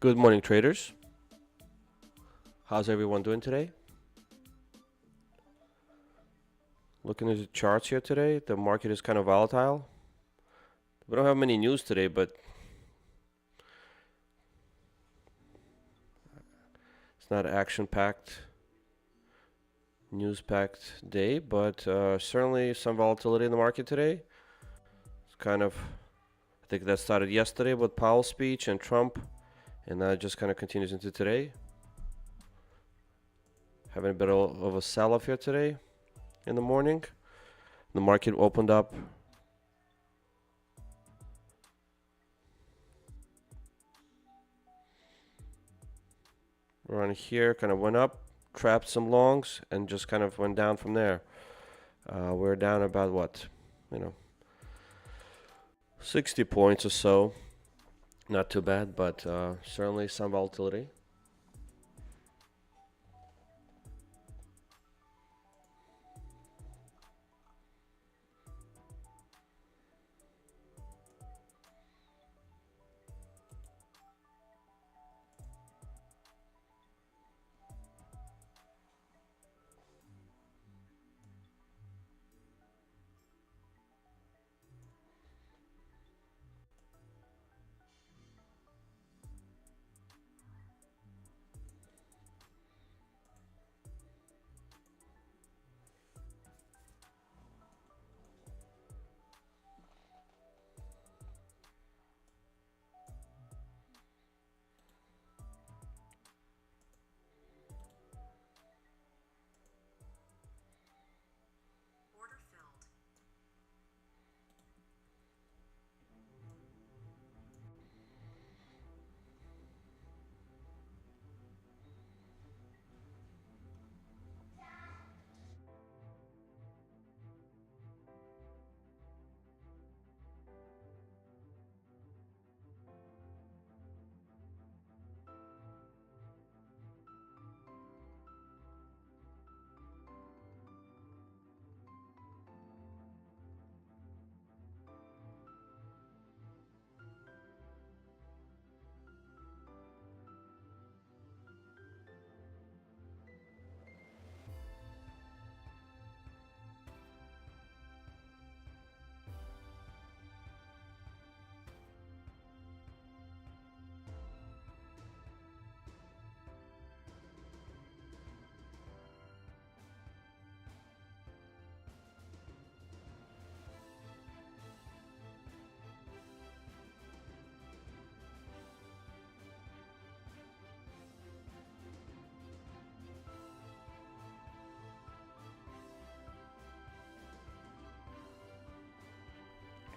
Good morning, traders. How's everyone doing today? Looking at the charts here today, the market is kind of volatile. We don't have many news today, but it's not action-packed, news-packed day, but certainly some volatility in the market today. It's kind of, I think that started yesterday with Powell's speech and Trump, and that just kind of continues into today. Having a bit of a sell-off here today in the morning. The market opened up around here, kind of went up, trapped some longs, and just kind of went down from there. We're down about what, 60 points or so. Not too bad, but certainly some volatility.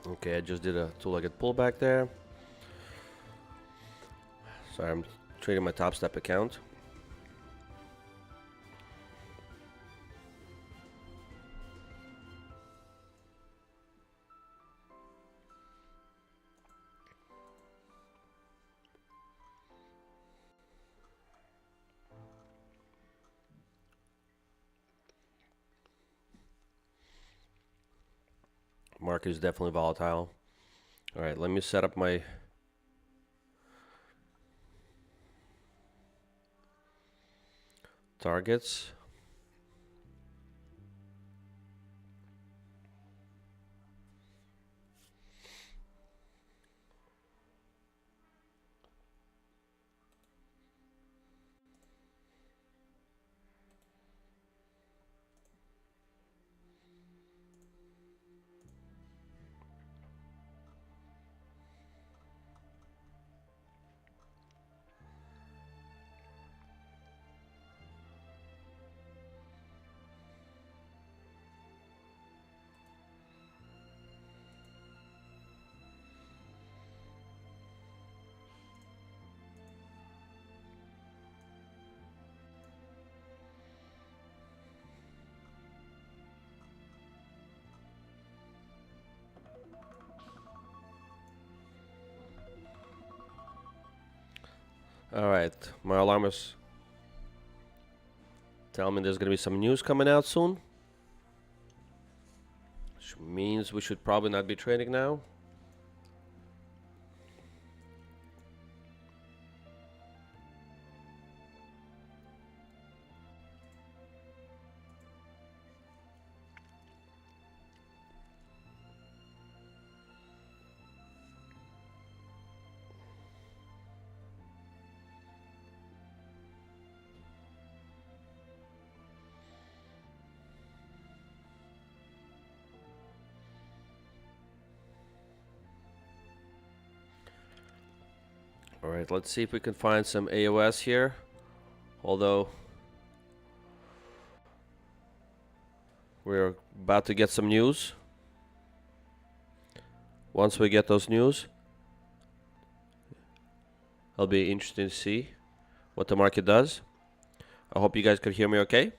Okay, I just did a two-legged pullback there. Sorry, I'm trading my Topstep account. Market is definitely volatile. All right, let me set up my targets. All right, my alarm is telling me there's going to be some news coming out soon, which means we should probably not be trading now. All right, let's see if we can find some AOS here. Although we're about to get some news. Once we get those news, it'll be interesting to see what the market does. I hope you guys could hear me okay.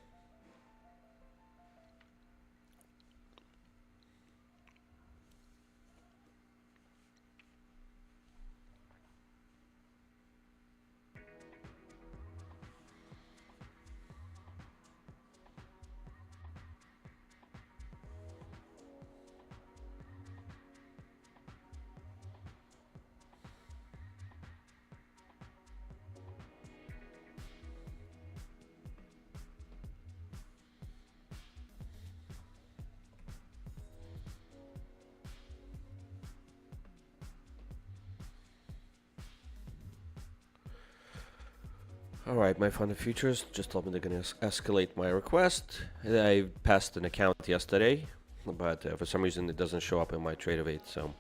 Alright, my funded futures just told me they're going to escalate my request. I passed an account yesterday, but for some reason it doesn't show up in my TradeAway, so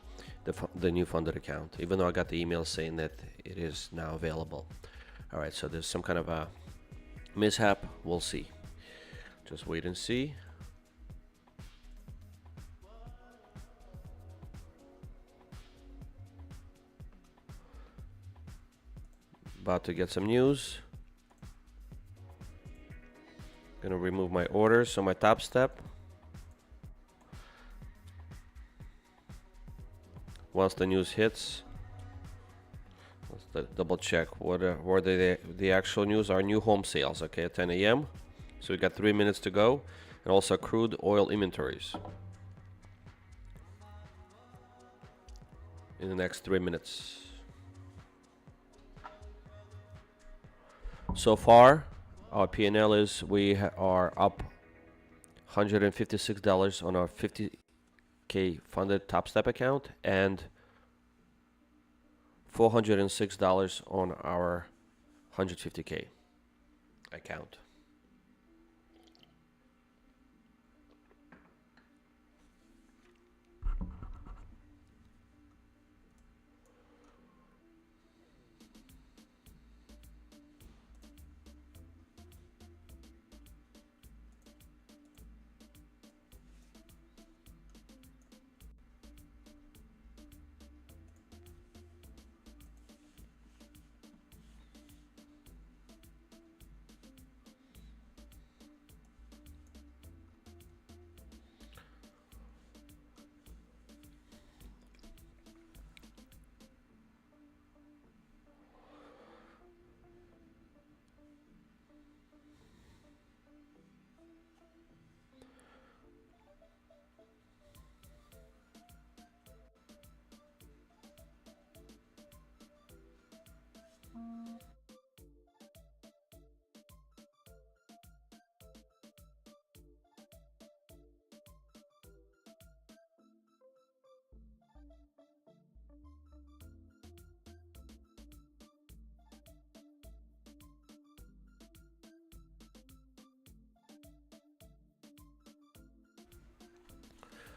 the new funded account, even though I got the email saying that it is now available. Alright, so there's some kind of a mishap. We'll see. Just wait and see. About to get some news. Gonna remove my orders, so my Topstep. Once the news hits, let's double check what are the actual news. Our new home sales, okay, at 10 a.m. So we got 3 minutes to go, and also crude oil inventories in the next 3 minutes. So far, our P&L is we are up $156 on our 50K funded Topstep account and $406 on our 150K account.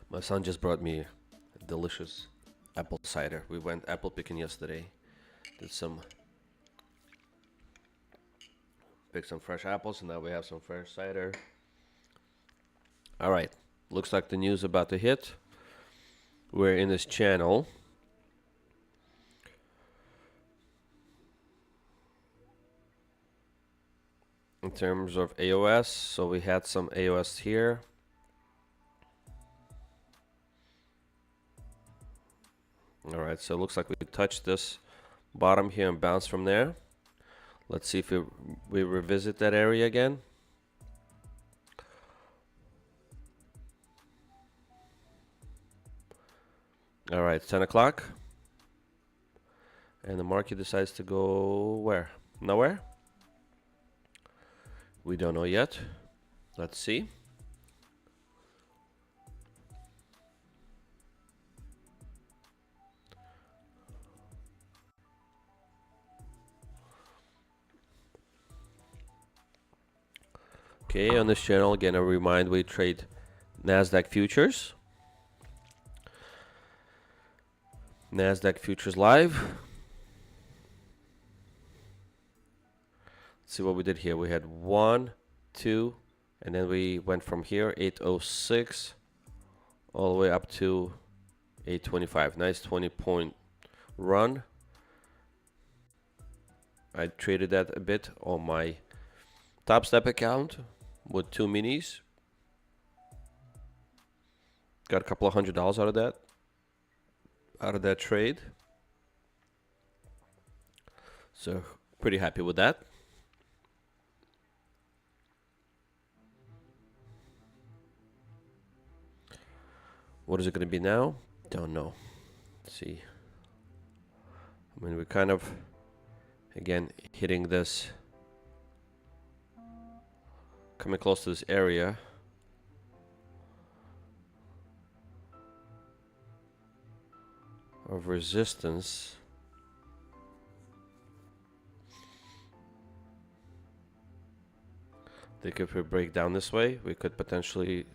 My son just brought me a delicious apple cider. We went apple picking yesterday. Picked some fresh apples, and now we have some fresh cider. All right, looks like the news about to hit. We're in this channel. In terms of AOS, so we had some AOS here. All right, so it looks like we touched this bottom here and bounced from there. Let's see if we revisit that area again. All right, 10 o'clock. And the market decides to go where? Nowhere? We don't know yet. Let's see. Okay, on this channel, again, I remind we trade NASDAQ futures. NASDAQ futures live. see what we did here. We had 1, 2, and then we went from here 806 all the way up to 825. Nice 20-point run. I traded that a bit on my Topstep account with 2 minis. Got a couple of $100 out of that trade. So pretty happy with that. What is it going to be now? Don't know. Let's see. I mean, we're kind of, again, hitting this, coming close to this area. Of resistance. I think if we break down this way, we could potentially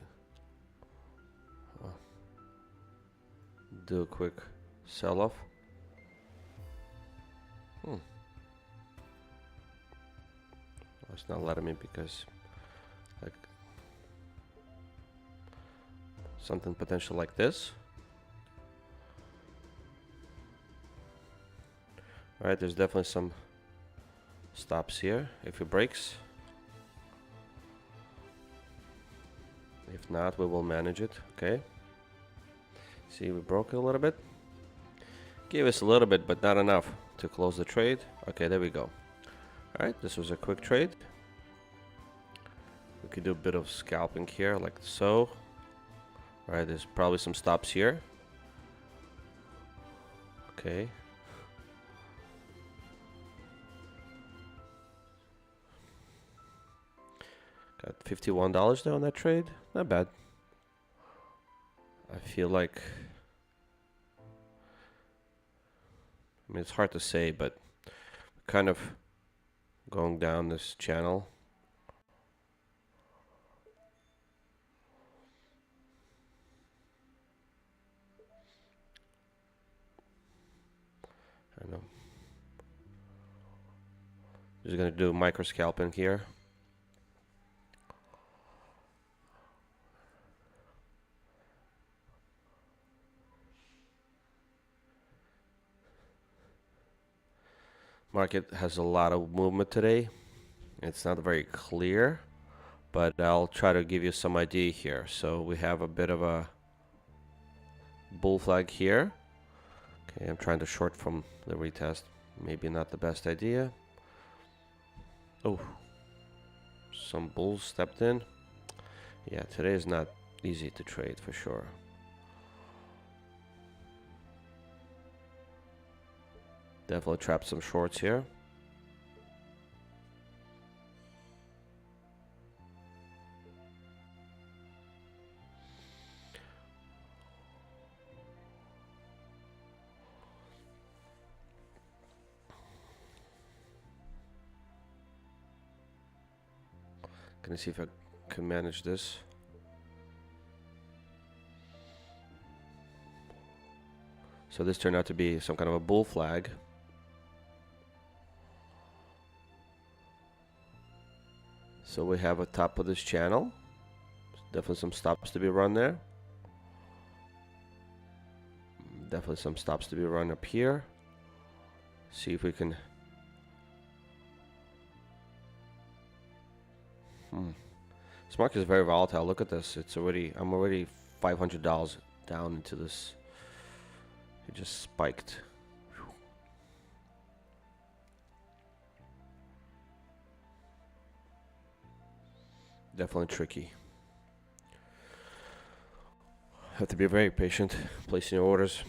do a quick sell-off. It's not letting me because like something potential like this. All right, there's definitely some stops here if it breaks. If not, we will manage it. Okay. See, we broke it a little bit. Gave us a little bit, but not enough to close the trade. Okay, there we go. All right, this was a quick trade. We could do a bit of scalping here, like so. All right, there's probably some stops here. Okay. Got $51 there on that trade. Not bad. I feel like, I mean, it's hard to say, but kind of going down this channel. I know. Just gonna do micro scalping here. Market has a lot of movement today. It's not very clear, but I'll try to give you some idea here. So we have a bit of a bull flag here. Okay, I'm trying to short from the retest. Maybe not the best idea. Oh, some bulls stepped in. Yeah, today is not easy to trade for sure. Definitely trapped some shorts here. Gonna see if I can manage this. So this turned out to be some kind of a bull flag. So we have a top of this channel. Definitely some stops to be run there. Definitely some stops to be run up here. See if we can. This market is very volatile. Look at this. It's already, I'm already $500 down into this. It just spiked. Definitely tricky. Have to be very patient placing your orders.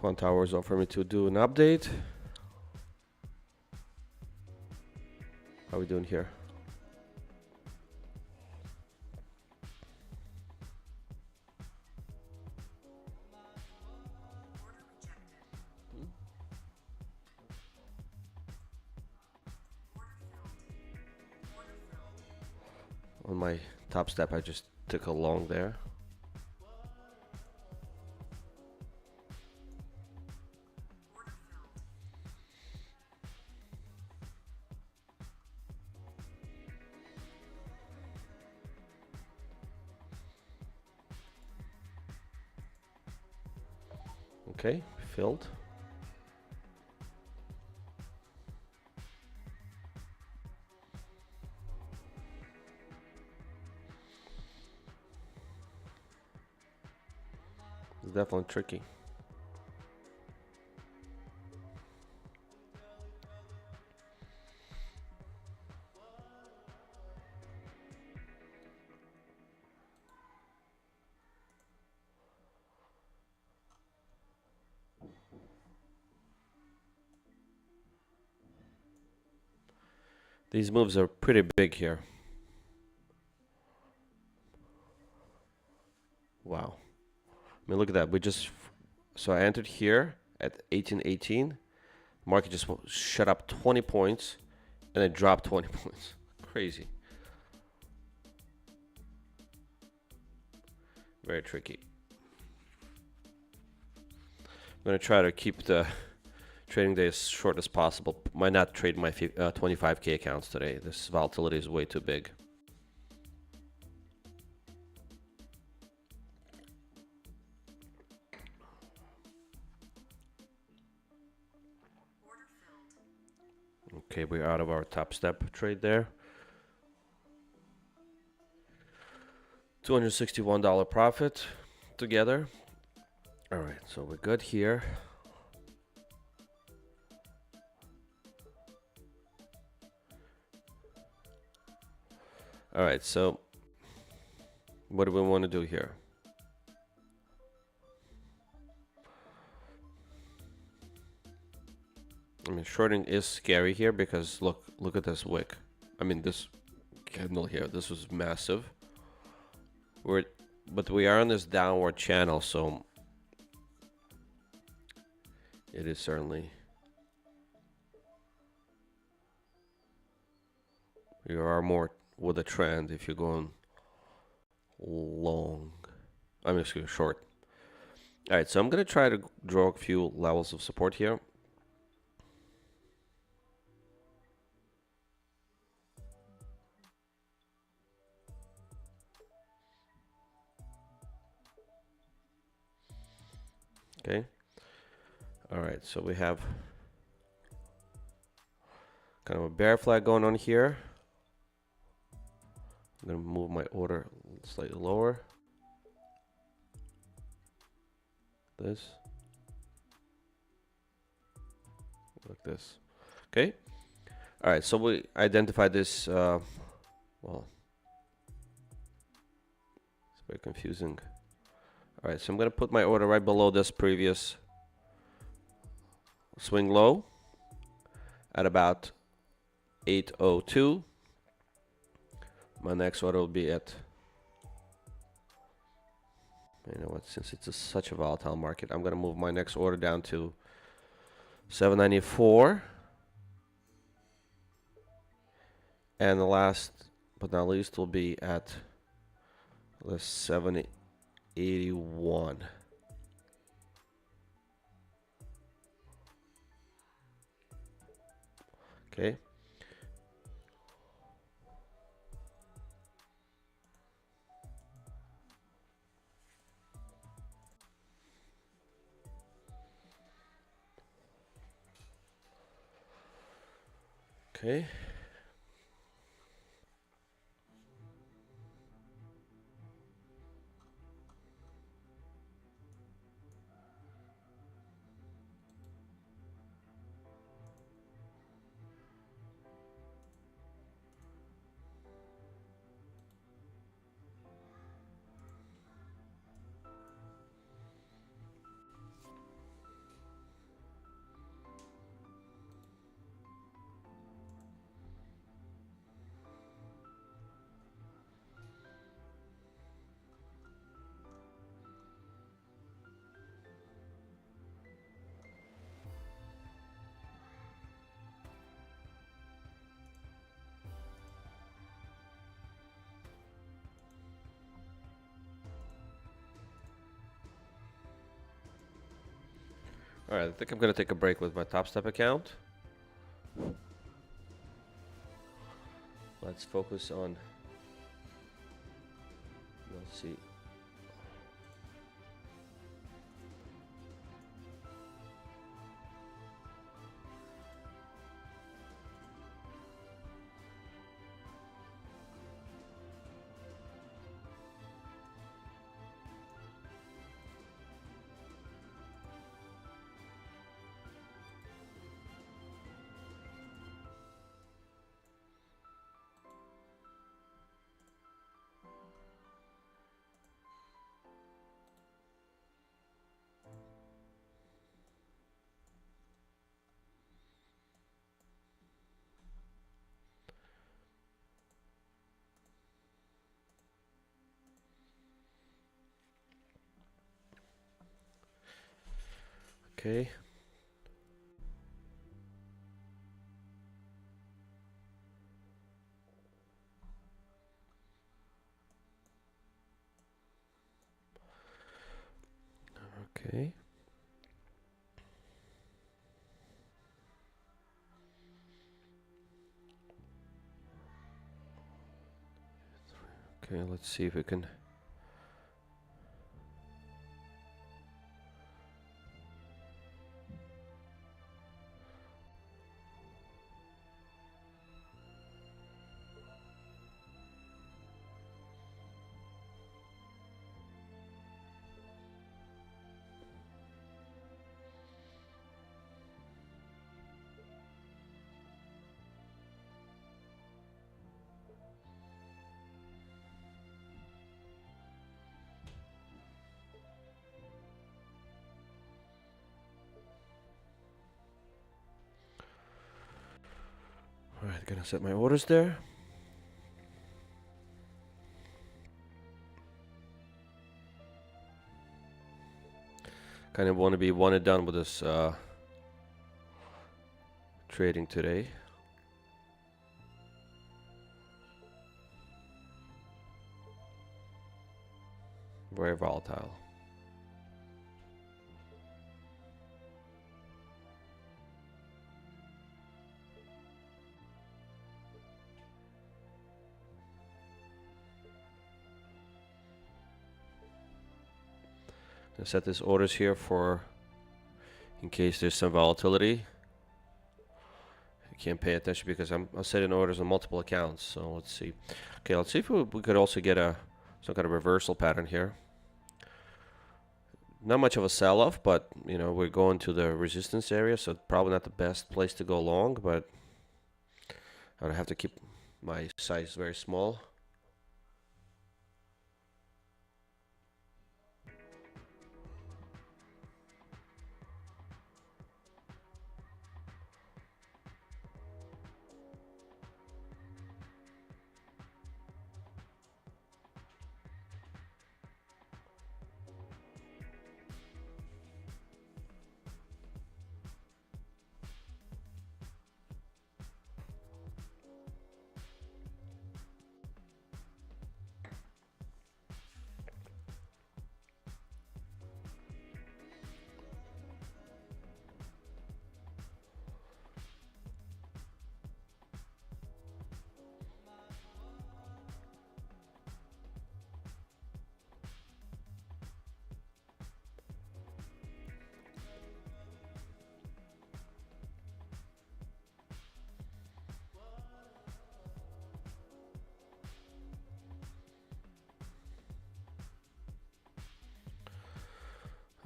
Quant hours offer me to do an update. How are we doing here? On my top step, I just took a long there. Okay, filled. It's definitely tricky. These moves are pretty big here. Wow. I mean, look at that. So I entered here at 18.18. Market just shut up 20 points and it dropped 20 points. Crazy. Very tricky. I'm going to try to keep the trading day as short as possible. Might not trade my 25K accounts today. This volatility is way too big. Okay, we're out of our top step trade there. $261 profit together. All right, so we're good here. All right, so what do we want to do here? I mean, shorting is scary here because look at this wick. I mean, this candle here, this was massive. But we are on this downward channel, so it is certainly. You are more with a trend if you're going long. I'm just going short. All right, so I'm going to try to draw a few levels of support here. Okay. All right, so we have kind of a bear flag going on here. I'm going to move my order slightly lower. This. Like this. Okay. All right, so we identified this. Well, it's very confusing. All right, so I'm going to put my order right below this previous swing low at about 802. My next order will be at, you know what, since it's such a volatile market, I'm going to move my next order down to 794. And the last but not least will be at the 781. Okay. Okay. Alright, I think I'm gonna take a break with my Topstep account. Let's focus on, let's see. Okay. Okay. Okay, let's see if we can. Alright, gonna set my orders there. Kind of want to be one and done with this trading today. Very volatile. Gonna set these orders here for in case there's some volatility. I can't pay attention because I'm setting orders on multiple accounts. So let's see. Okay, let's see if we could also get some kind of reversal pattern here. Not much of a sell-off, but you know we're going to the resistance area, so probably not the best place to go long. But I would have to keep my size very small.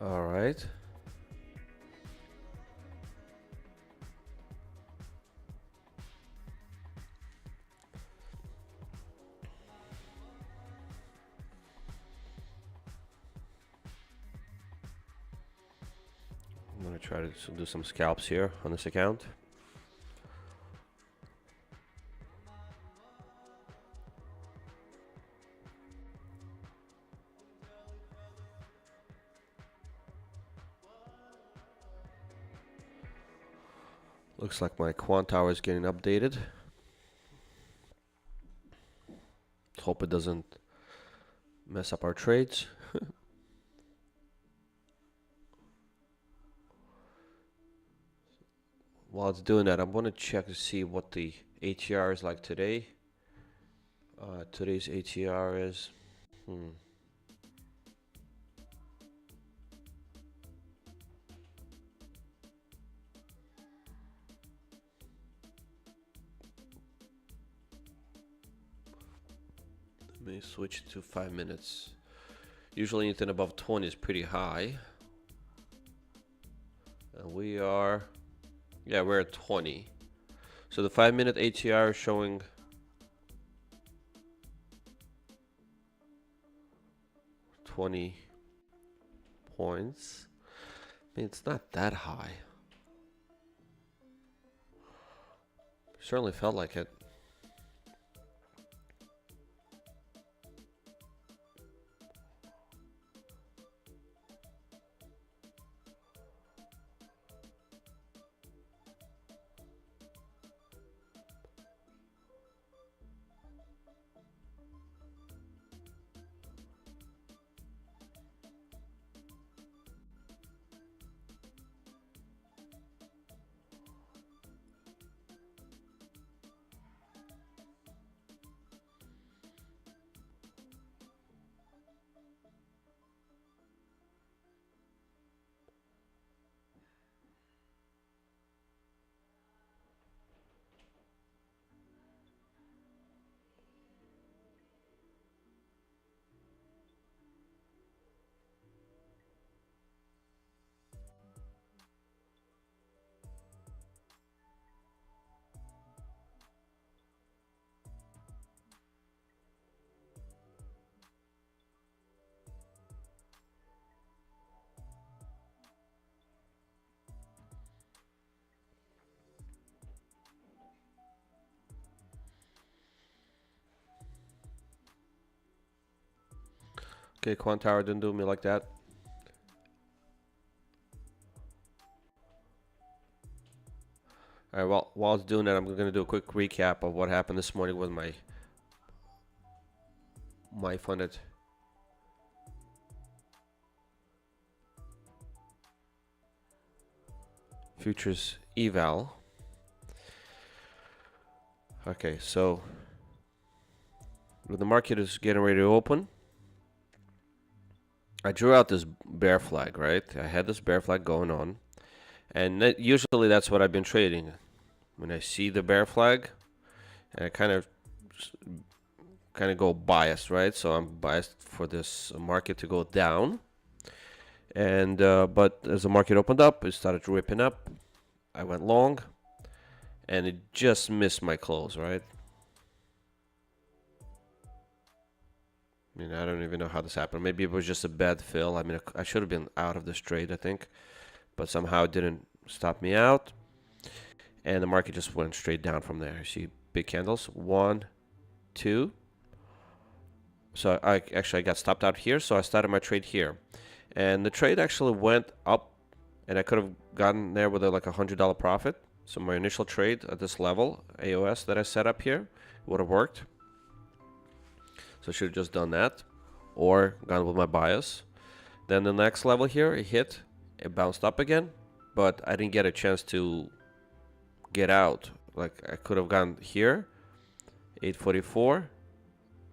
All right. I'm gonna try to do some scalps here on this account. Looks like my quant hour is getting updated. Hope it doesn't mess up our trades. while it's doing that, I'm going to check to see what the ATR is like today. Today's ATR is let me switch to 5 minutes. Usually anything above 20 is pretty high. And we are, yeah, we're at 20. So the 5-minute ATR is showing 20 points. I mean, it's not that high. Certainly felt like it. Okay, Quant Tower didn't do me like that. All right, well, while it's doing that, I'm going to do a quick recap of what happened this morning with my funded futures eval. Okay, so when the market is getting ready to open, I drew out this bear flag, right? I had this bear flag going on, and usually that's what I've been trading. When I see the bear flag, and I kind of go biased, right? So I'm biased for this market to go down. And but as the market opened up, it started ripping up. I went long, and it just missed my close, right? I mean, I don't even know how this happened. Maybe it was just a bad fill. I mean, I should have been out of this trade, I think, but somehow it didn't stop me out. And the market just went straight down from there. You see big candles, 1, 2. So I got stopped out here, so I started my trade here. And the trade actually went up, and I could have gotten there with like $100 profit. So my initial trade at this level, AOS that I set up here, would have worked. So I should have just done that, or gone with my bias. Then the next level here, it hit, it bounced up again, but I didn't get a chance to get out. Like I could have gone here, 844,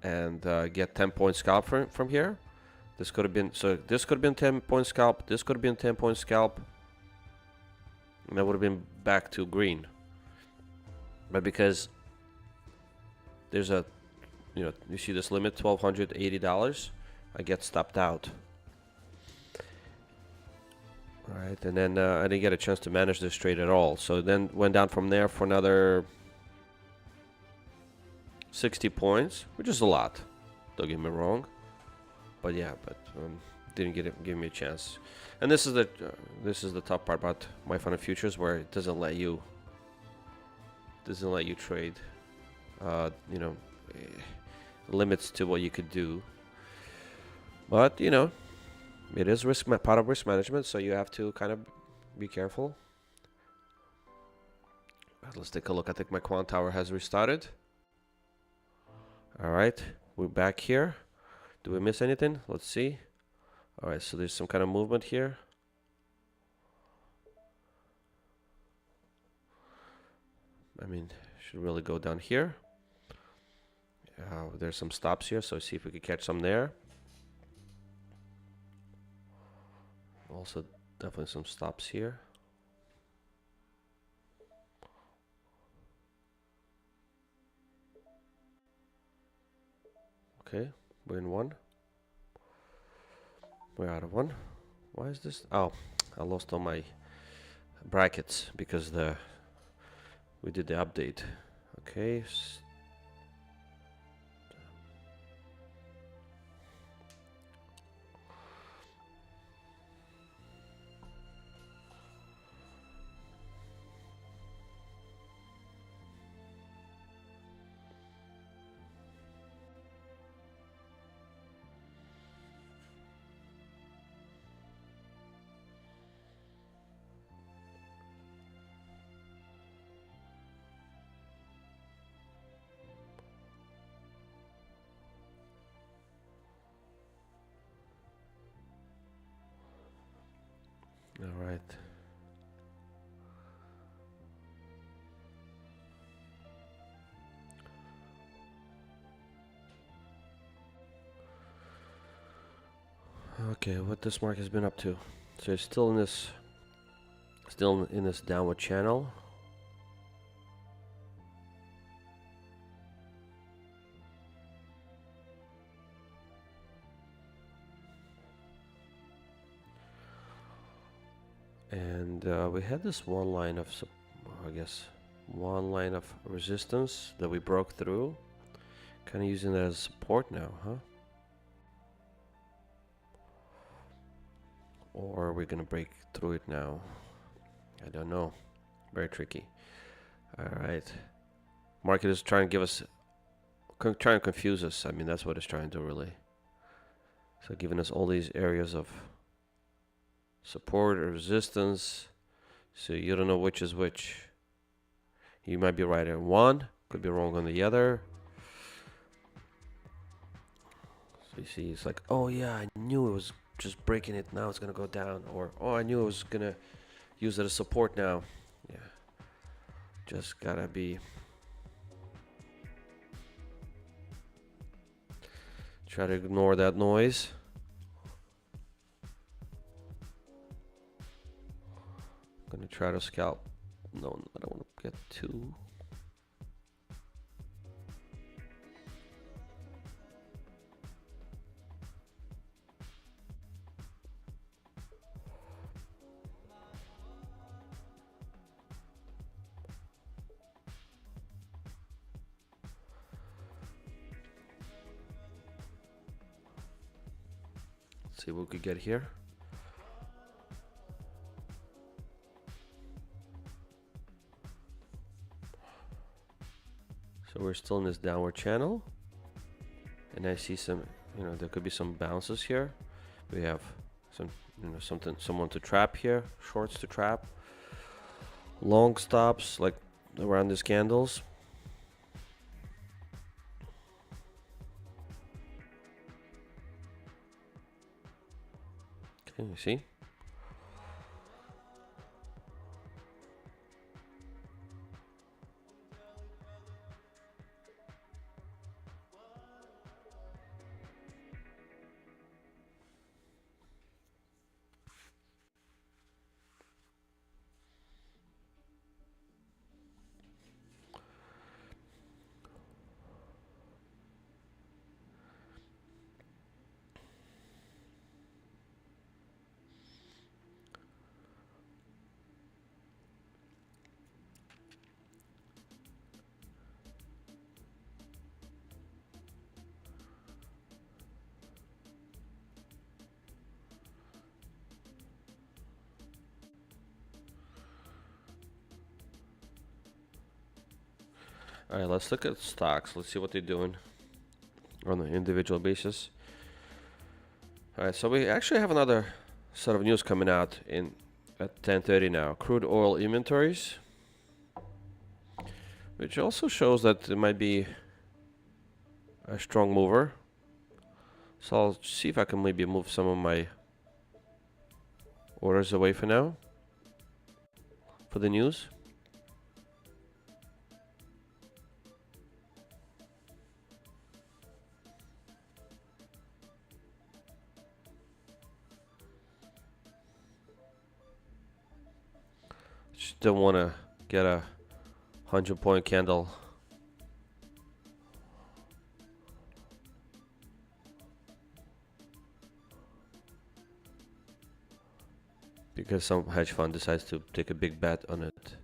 and get 10-point scalp from here. This could have been, so this could have been 10-point scalp, this could have been 10-point scalp, and that would have been back to green. But because there's a, you see this limit, $1,280, I get stopped out. All right, and then I didn't get a chance to manage this trade at all. So then went down from there for another 60 points, which is a lot. Don't get me wrong, but yeah, didn't give me a chance. And this is the tough part about my funded futures, where it doesn't let you trade. Limits to what you could do. But it is part of risk management, so you have to kind of be careful. Let's take a look. I think my quant tower has restarted. All right, we're back here. Do we miss anything? Let's see. All right, so there's some kind of movement here. I mean, should really go down here. There's some stops here, so see if we can catch some there. Also, definitely some stops here. Okay, we're in one. We're out of one. Why is this? Oh, I lost all my brackets because we did the update. Okay. All right. Okay, what this market has been up to? So it's still in this downward channel. And we had this one line of, I guess, one line of resistance that we broke through. Kind of using that as support now, huh? Or are we gonna break through it now? I don't know. Very tricky. All right. Market is trying to give us, trying to confuse us. I mean, that's what it's trying to really. So giving us all these areas of support or resistance. So you don't know which is which. You might be right on one, could be wrong on the other. So you see, it's like, oh yeah, I knew it was just breaking it, now it's gonna go down. Or, oh, I knew it was gonna use it as support now. Yeah, just gotta be, try to ignore that noise. I'm gonna try to scalp. No, I don't want to get too. See what we could get here. So we're still in this downward channel, and I see some, there could be some bounces here. We have some, someone to trap here, shorts to trap, long stops like around these candles. Okay, you see? All right, let's look at stocks. Let's see what they're doing on an individual basis. All right, so we actually have another set of news coming out at 10:30 now. Crude oil inventories, which also shows that it might be a strong mover. So I'll see if I can maybe move some of my orders away for now for the news. Just don't want to get a 100-point candle. Because some hedge fund decides to take a big bet on it.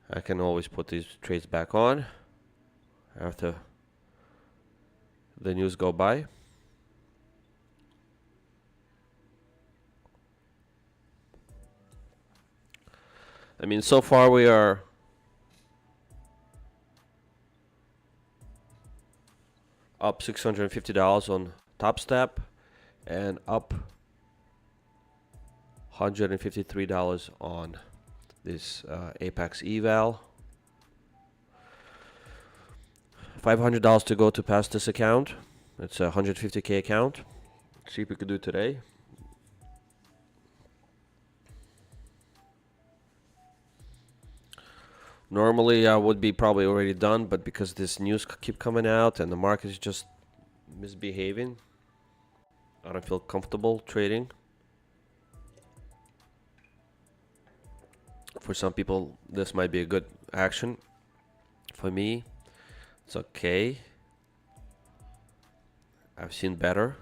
I can always put these trades back on after the news go by. I mean, so far we are up $650 on Topstep and up $153 on this Apex eval. $500 to go to pass this account. It's a 150K account. See if we could do it today. Normally I would be probably already done, but because this news keep coming out and the market is just misbehaving, I don't feel comfortable trading. For some people, this might be a good action. For me, it's okay. I've seen better.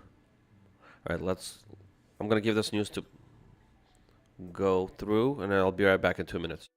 All right, I'm gonna give this news to go through, and I'll be right back in 2 minutes.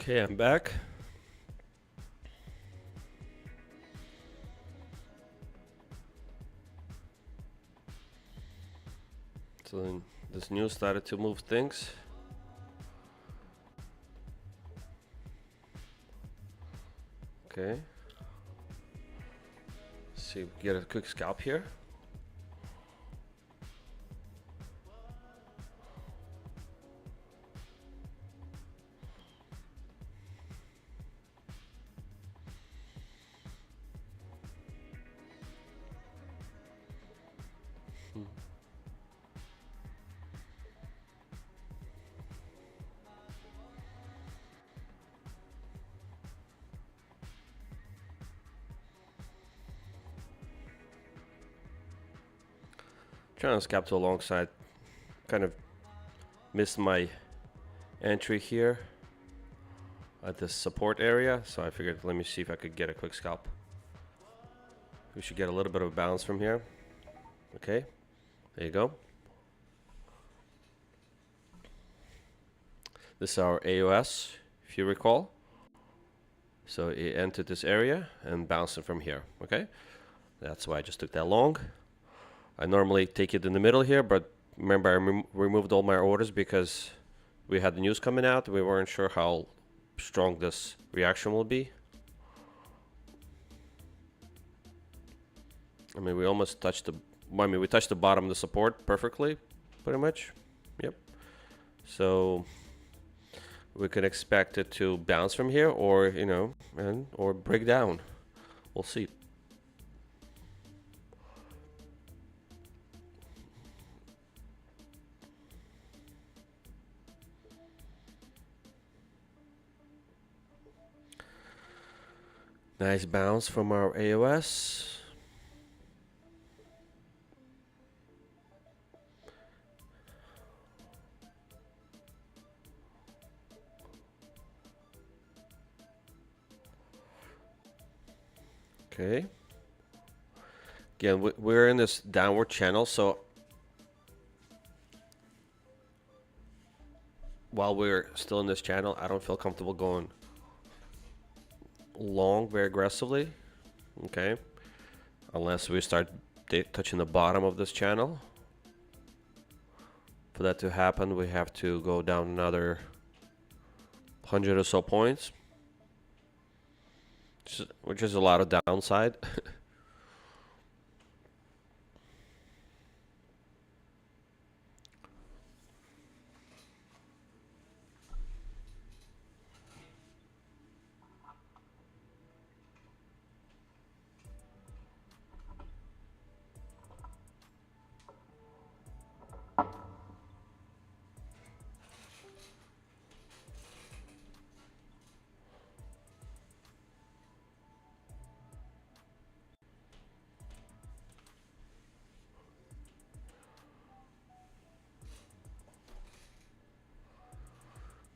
Okay, I'm back. So then this news started to move things. Okay. Let's see if we get a quick scalp here. Trying to scalp to a long side. Kind of missed my entry here at the support area, so I figured let me see if I could get a quick scalp. We should get a little bit of a bounce from here. Okay, there you go. This is our AOS, if you recall. So it entered this area and bounced it from here. Okay, that's why I just took that long. I normally take it in the middle here, but remember I removed all my orders because we had the news coming out. We weren't sure how strong this reaction will be. I mean, we almost touched we touched the bottom of the support perfectly, pretty much. Yep. So we can expect it to bounce from here, or or break down. We'll see. Nice bounce from our AOS. Okay. Again, we're in this downward channel, so while we're still in this channel, I don't feel comfortable going long very aggressively. Okay, unless we start touching the bottom of this channel. For that to happen, we have to go down another 100 or so points, which is a lot of downside.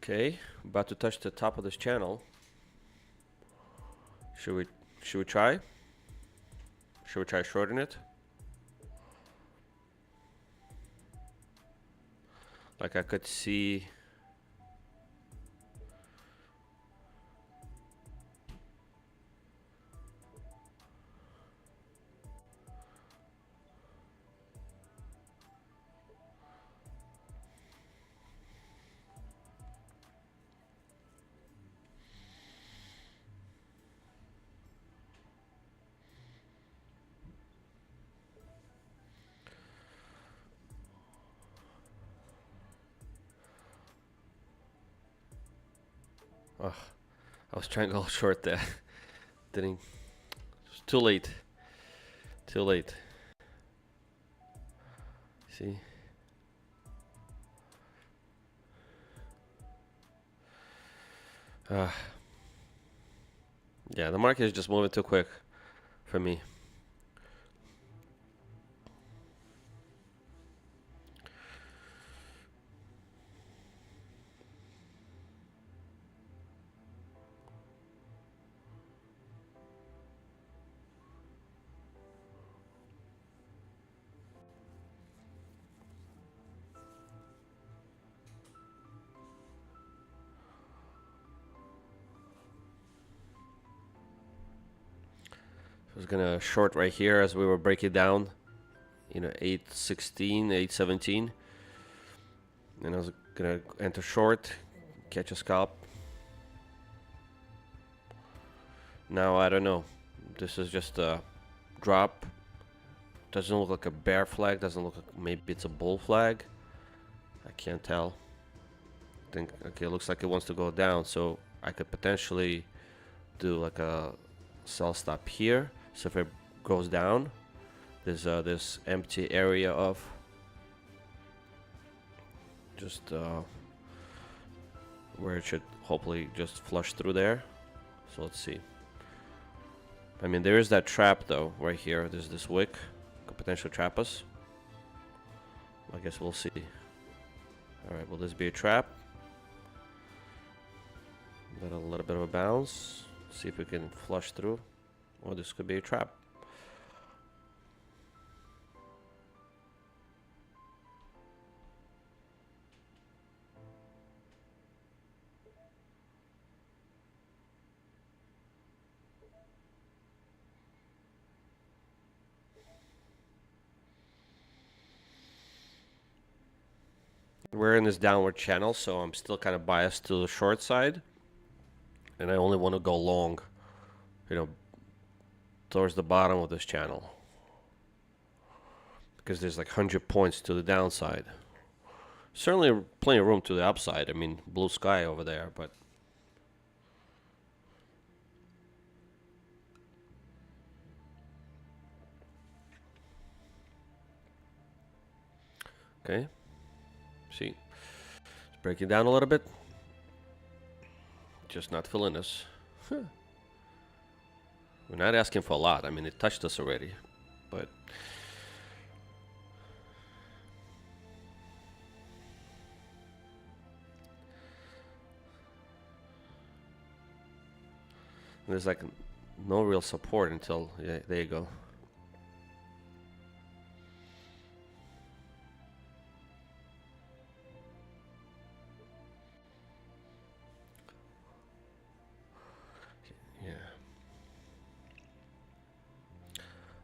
Okay, about to touch the top of this channel. Should we try? Should we try shorting it? Like I could see. Oh, I was trying to go short there. Didn't. It was too late. Too late. See. Yeah, the market is just moving too quick for me. was gonna short right here as we were breaking down, 816, 817, and I was gonna enter short, catch a scalp. Now I don't know. This is just a drop. Doesn't look like a bear flag. Doesn't look like, maybe it's a bull flag. I can't tell. Okay, it looks like it wants to go down, so I could potentially do like a sell stop here. So if it goes down, there's this empty area of just where it should hopefully just flush through there. So let's see. I mean, there is that trap though right here. There's this wick could potentially trap us. I guess we'll see. All right, will this be a trap? Got a little bit of a bounce. See if we can flush through. Or this could be a trap. We're in this downward channel, so I'm still kind of biased to the short side. And I only want to go long, towards the bottom of this channel. Because there's like 100 points to the downside. Certainly plenty of room to the upside. I mean, blue sky over there, but... Okay. See? It's breaking down a little bit. Just not filling us. We're not asking for a lot. I mean, it touched us already, but there's like no real support until, yeah, there you go.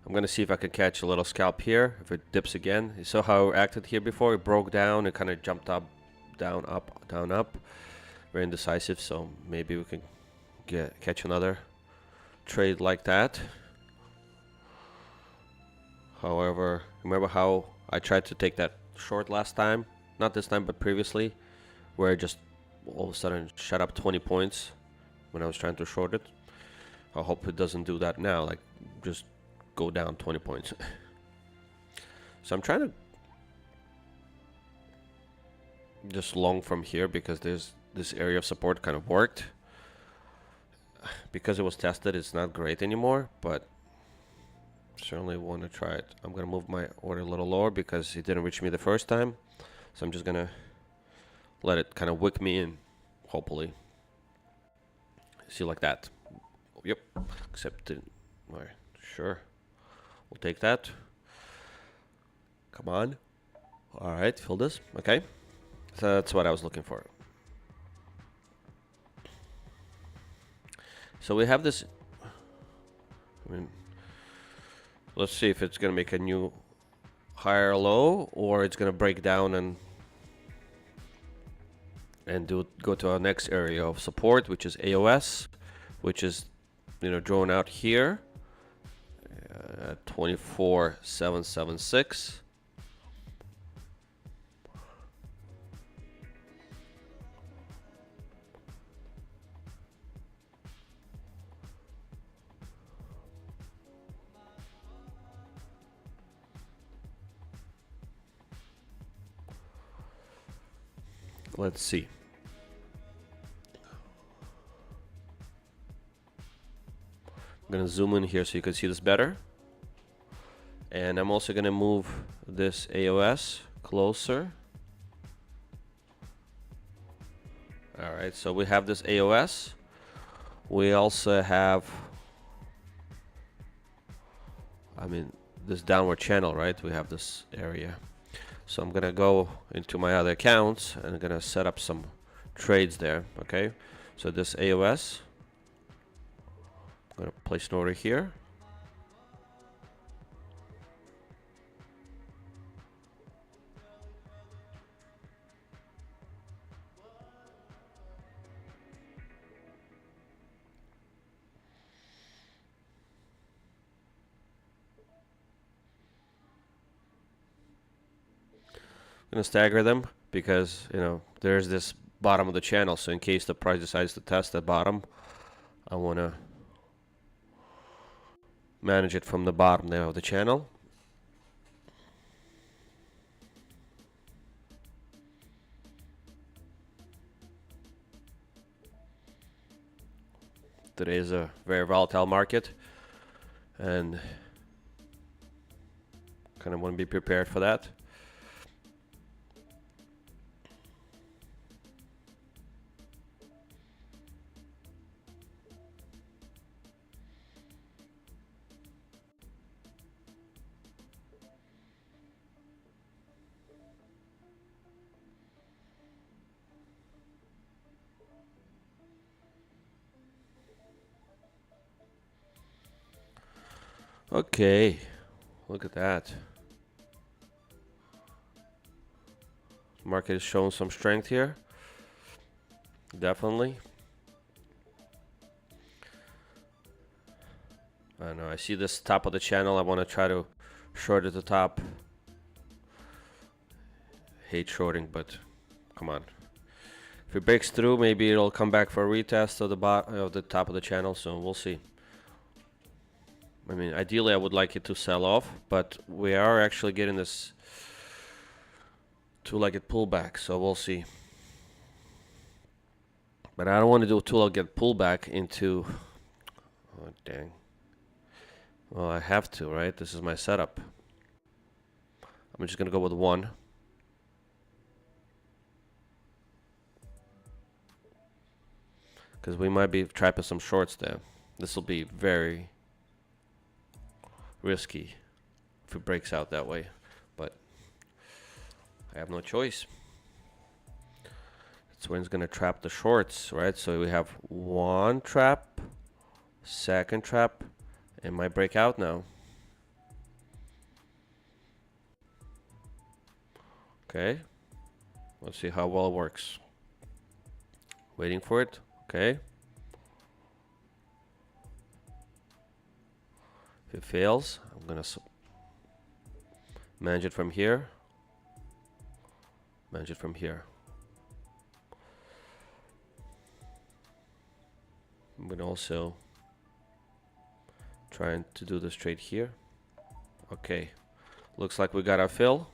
I'm gonna see if I can catch a little scalp here. If it dips again, you saw how it acted here before. It broke down. It kind of jumped up, down, up, down, up. Very indecisive. So maybe we can catch another trade like that. However, remember how I tried to take that short last time? Not this time, but previously, where it just all of a sudden shot up 20 points when I was trying to short it. I hope it doesn't do that now. Like just go down 20 points. So I'm trying to just long from here because there's this area of support kind of worked. Because it was tested, it's not great anymore, but certainly want to try it. I'm gonna move my order a little lower because it didn't reach me the first time. So I'm just gonna let it kind of wick me in, hopefully. See, like that. Yep, except it, all right, sure. We'll take that. Come on. All right, fill this. Okay. So that's what I was looking for. So we have this. I mean, let's see if it's going to make a new higher low or it's going to break down and go to our next area of support, which is AOS, which is, drawn out here. 24,776. Let's see. I'm gonna zoom in here so you can see this better. And I'm also gonna move this AOS closer. All right, so we have this AOS. We also have, this downward channel, right? We have this area. So I'm gonna go into my other accounts and I'm gonna set up some trades there, okay? So this AOS, I'm gonna place an order here. gonna stagger them because, you know, there's this bottom of the channel. So in case the price decides to test that bottom, I want to manage it from the bottom there of the channel. Today is a very volatile market, and kind of want to be prepared for that. Okay, look at that. Market is showing some strength here. Definitely. I don't know, I see this top of the channel. I want to try to short at the top. Hate shorting, but come on. If it breaks through, maybe it'll come back for a retest of the top of the channel, so we'll see. I mean, ideally I would like it to sell off, but we are actually getting this two-legged pullback, so we'll see. But I don't want to do a two-legged pullback into... Oh, dang. Well, I have to, right? This is my setup. I'm just going to go with one. Because we might be trapping some shorts there. This will be very risky if it breaks out that way, but I have no choice. That's when it's gonna trap the shorts, right? So we have one trap, second trap, it might break out now. Okay, let's see how well it works. Waiting for it. Okay. If it fails, I'm gonna manage it from here. Manage it from here. I'm gonna also try to do this trade here. Okay, looks like we got our fill.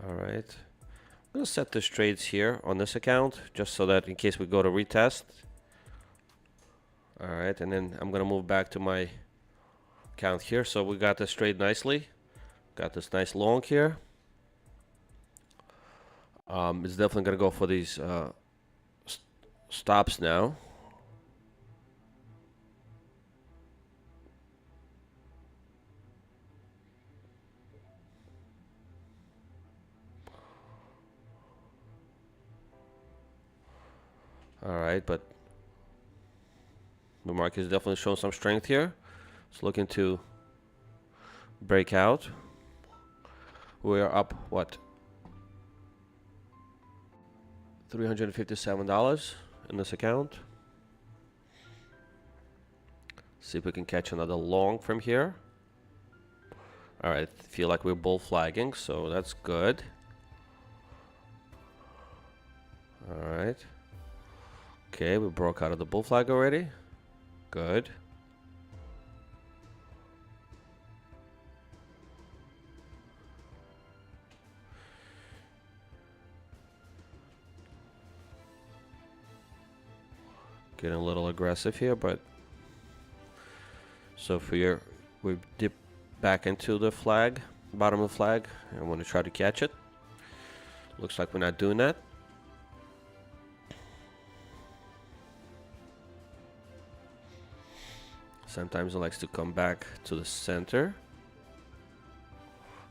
Alright, I'm going to set this trades here on this account, just so that in case we go to retest. Alright, and then I'm going to move back to my account here. So we got this trade nicely. Got this nice long here. It's definitely going to go for these stops now. Alright, but the market is definitely showing some strength here. It's looking to break out. We are up, what? $357 in this account. See if we can catch another long from here. Alright, feel like we're bull flagging, so that's good. Alright. Okay, we broke out of the bull flag already. Good. Getting a little aggressive here, but so for your, we dip back into the flag, bottom of the flag. I want to try to catch it. Looks like we're not doing that. Sometimes it likes to come back to the center.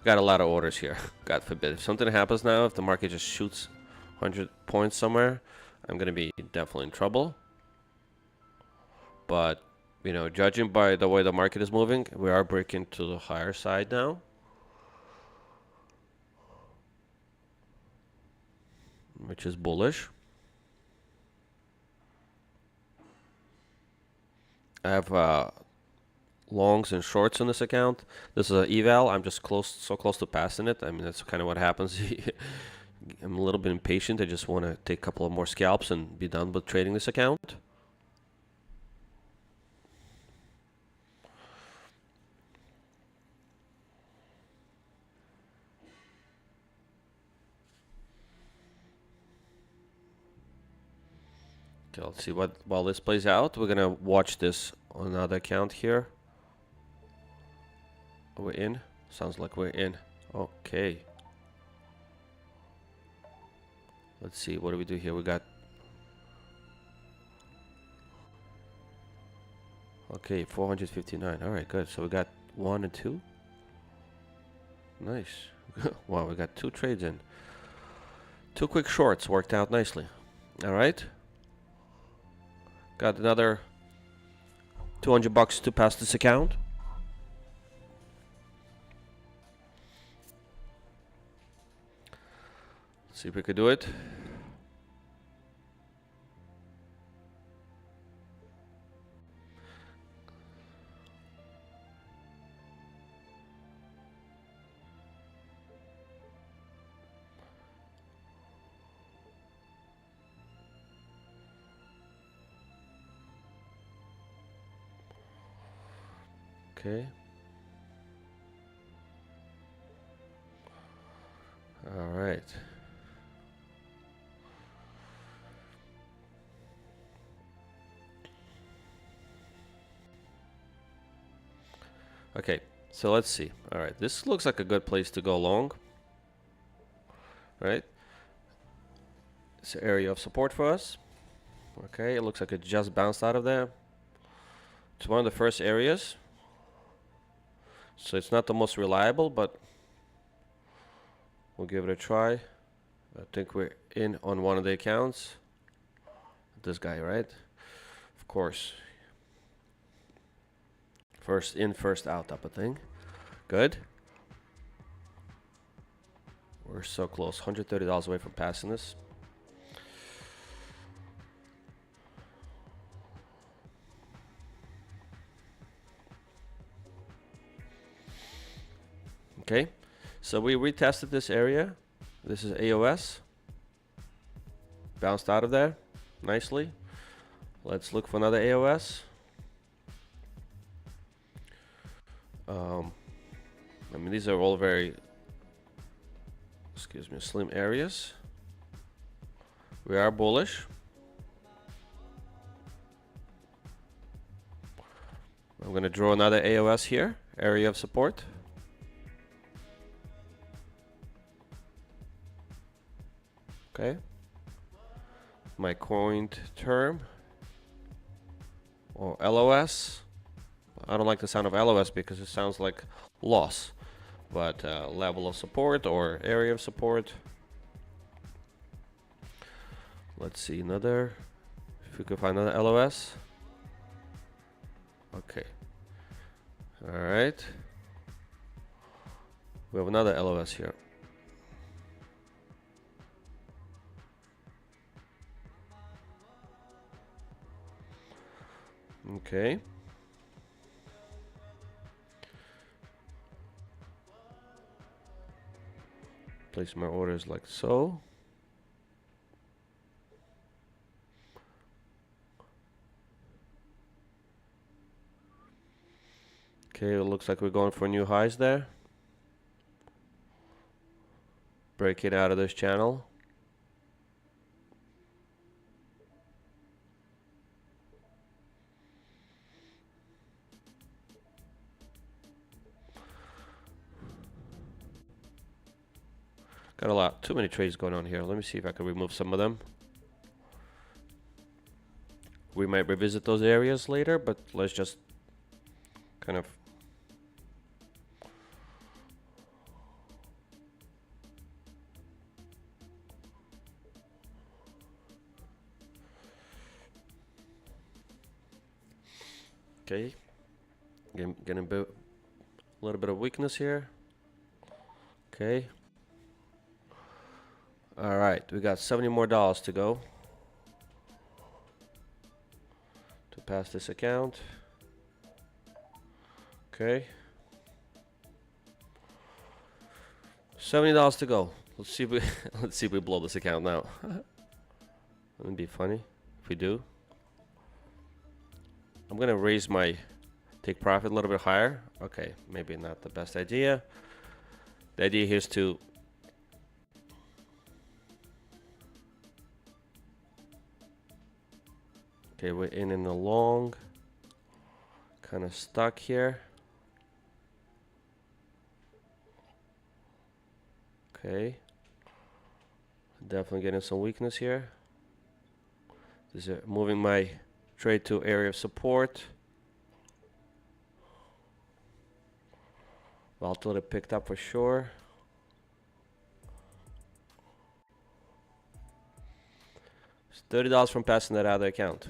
Got a lot of orders here. God forbid. If something happens now, if the market just shoots 100 points somewhere, I'm going to be definitely in trouble. But, you know, judging by the way the market is moving, we are breaking to the higher side now. which is bullish. I have longs and shorts on this account. This is an eval. I'm just so close to passing it. I mean, that's kind of what happens. I'm a little bit impatient. I just want to take a couple of more scalps and be done with trading this account. Okay, let's see while this plays out. We're gonna watch this on another account here. We're in. Sounds like we're in. Okay. Let's see. What do we do here? We got. Okay, 459. All right, good. So we got 1 and 2. Nice. Wow, we got 2 trades in. 2 quick shorts worked out nicely. All right. Got another $200 to pass this account. Let's see if we could do it. Okay. All right. Okay, so let's see. All right, this looks like a good place to go long. Right? It's an area of support for us. Okay, it looks like it just bounced out of there. It's one of the first areas. So it's not the most reliable, but we'll give it a try. I think we're in on one of the accounts. This guy, right? Of course. First in, first out type of thing. Good. We're so close. $130 away from passing this. Okay, so we retested this area. This is AOS. Bounced out of there nicely. Let's look for another AOS. I mean, these are all very, excuse me, slim areas. We are bullish. I'm going to draw another AOS here, area of support. Okay. My coined term, or LOS. I don't like the sound of LOS because it sounds like loss, but level of support or area of support. Let's see another, if we could find another LOS. Okay. All right. We have another LOS here. Okay. Place my orders like so. Okay, it looks like we're going for new highs there. Break it out of this channel. Got too many trades going on here. Let me see if I can remove some of them. We might revisit those areas later, but let's just kind of okay. Getting a little bit of weakness here. Okay. All right, we got $70 more to go to pass this account. Okay. $70 to go. Let's see if we let's see if we blow this account now. Wouldn't be funny if we do. I'm gonna raise my take profit a little bit higher. Okay, maybe not the best idea. The idea here is to okay, we're in the long, kind of stuck here. Okay, definitely getting some weakness here. This is moving my trade to area of support. Volatility picked up for sure. It's $30 from passing that other account.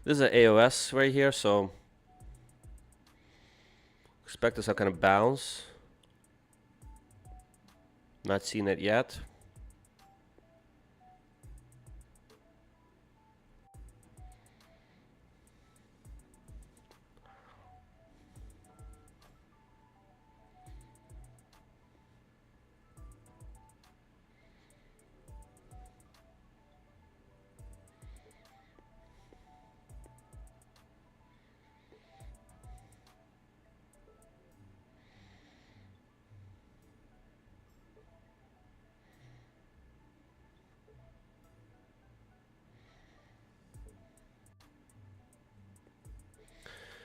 This is an AOS right here, so expect some kind of bounce. Not seen it yet.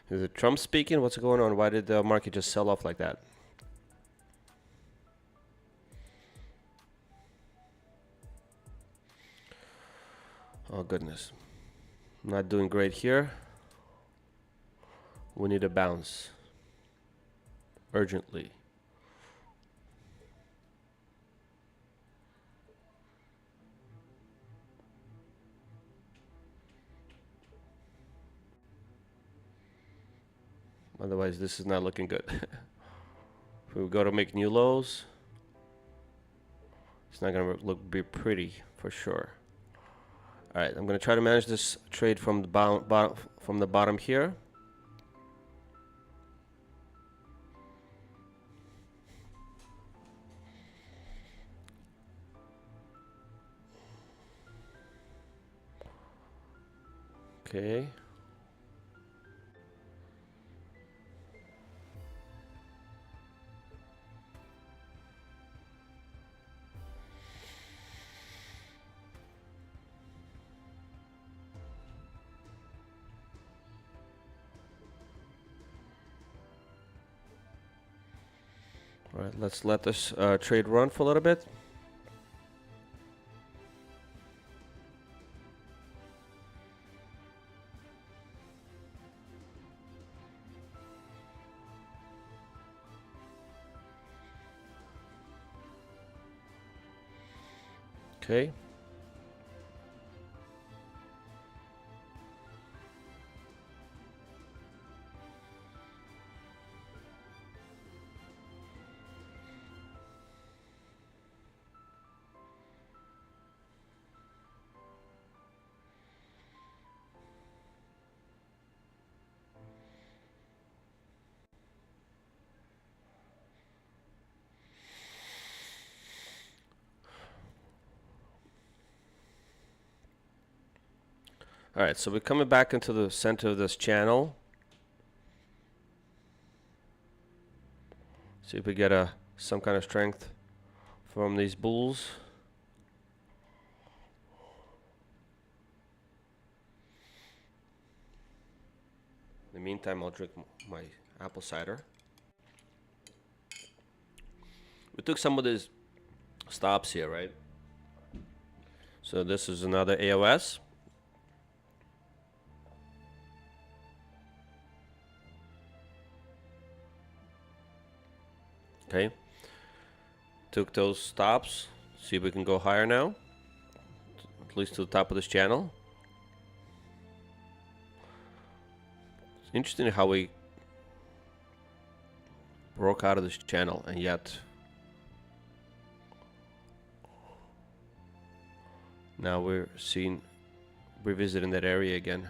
Is it Trump speaking? What's going on? Why did the market just sell off like that? Oh goodness. Not doing great here. We need a bounce. Urgently. Otherwise, this is not looking good. If we go to make new lows, it's not gonna be pretty for sure. All right, I'm gonna try to manage this trade from the bottom here. Okay. All right, let's let this trade run for a little bit. Okay. All right, so we're coming back into the center of this channel. See if we get some kind of strength from these bulls. In the meantime, I'll drink my apple cider. We took some of these stops here, right? So this is another AOS. Okay, took those stops. See if we can go higher now, at least to the top of this channel. Interesting how we broke out of this channel and yet now we're revisiting that area again.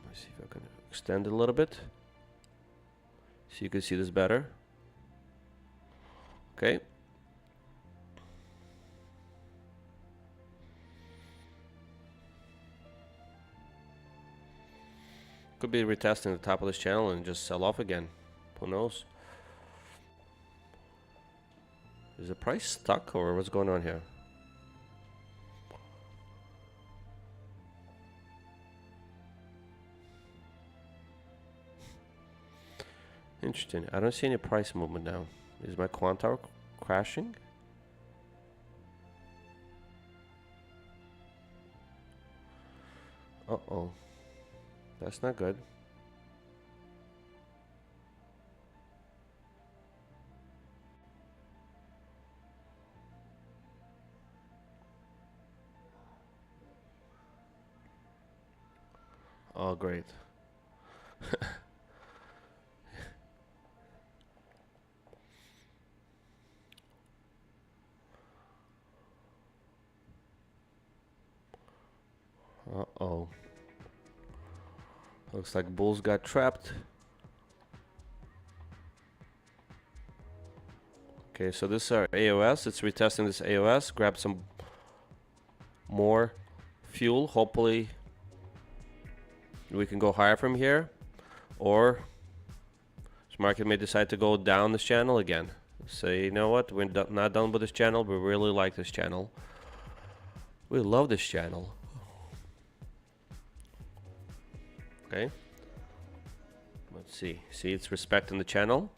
Let's see if I can extend it a little bit so you can see this better. Okay. Could be retesting the top of this channel and just sell off again. Who knows? Is the price stuck or what's going on here? Interesting. I don't see any price movement now. Is my quant tower crashing? Uh-oh. That's not good. Oh, great. Uh-oh. Looks like bulls got trapped. Okay, so this is our AOS. It's retesting this AOS. Grab some more fuel. Hopefully we can go higher from here. Or this market may decide to go down this channel again. Say, you know what? We're not done with this channel. We really like this channel. We love this channel. Okay. Let's see. See, it's respecting the channel.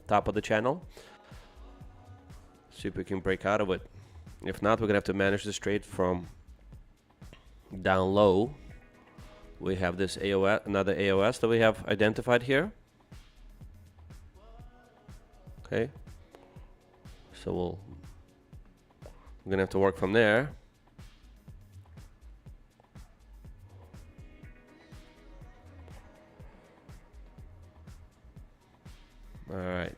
Top of the channel. See if we can break out of it. If not, we're gonna have to manage this trade from down low. We have this AOS, another AOS that we have identified here. Okay. So we're gonna have to work from there. All right.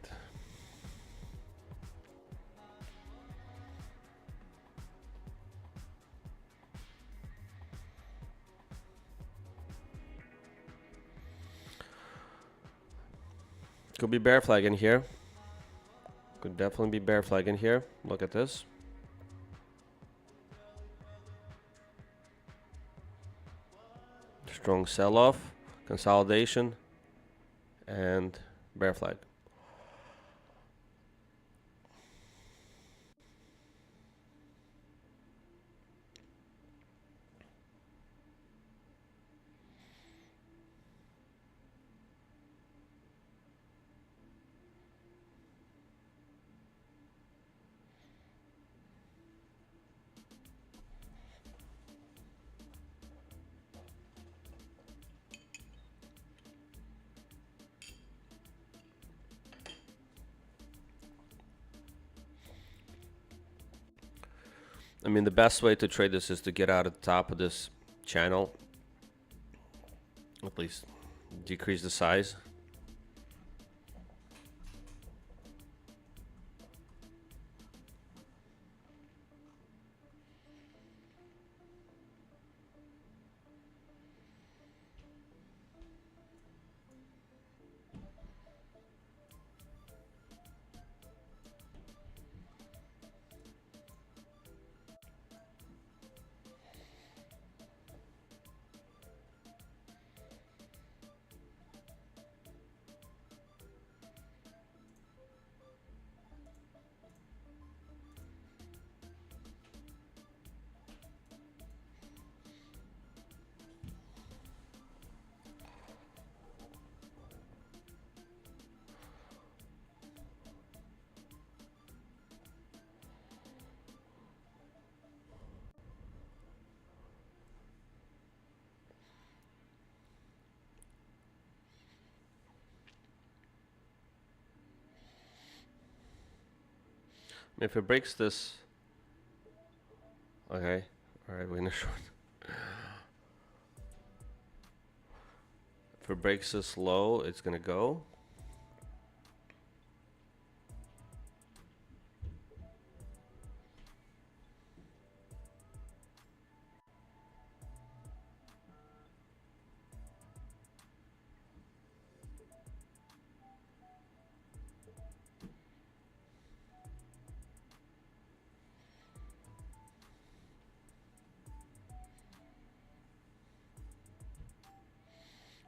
Could be bear flag in here. Could definitely be bear flag in here. Look at this. Strong sell-off, consolidation, and bear flag. I mean, the best way to trade this is to get out at the top of this channel. At least decrease the size. If it breaks this, okay, all right, we're in a short. If it breaks this low, it's gonna go.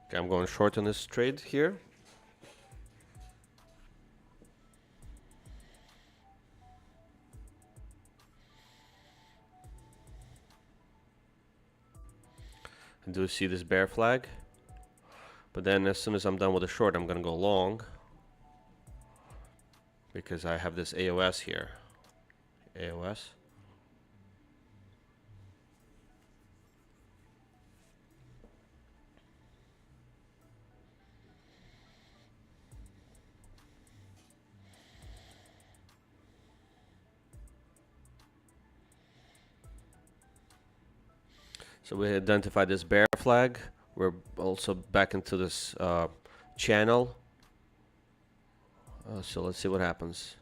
Okay, I'm going short on this trade here. I do see this bear flag, but then as soon as I'm done with the short, I'm gonna go long because I have this AOS here. AOS. So we identified this bear flag. We're also back into this channel. So let's see what happens.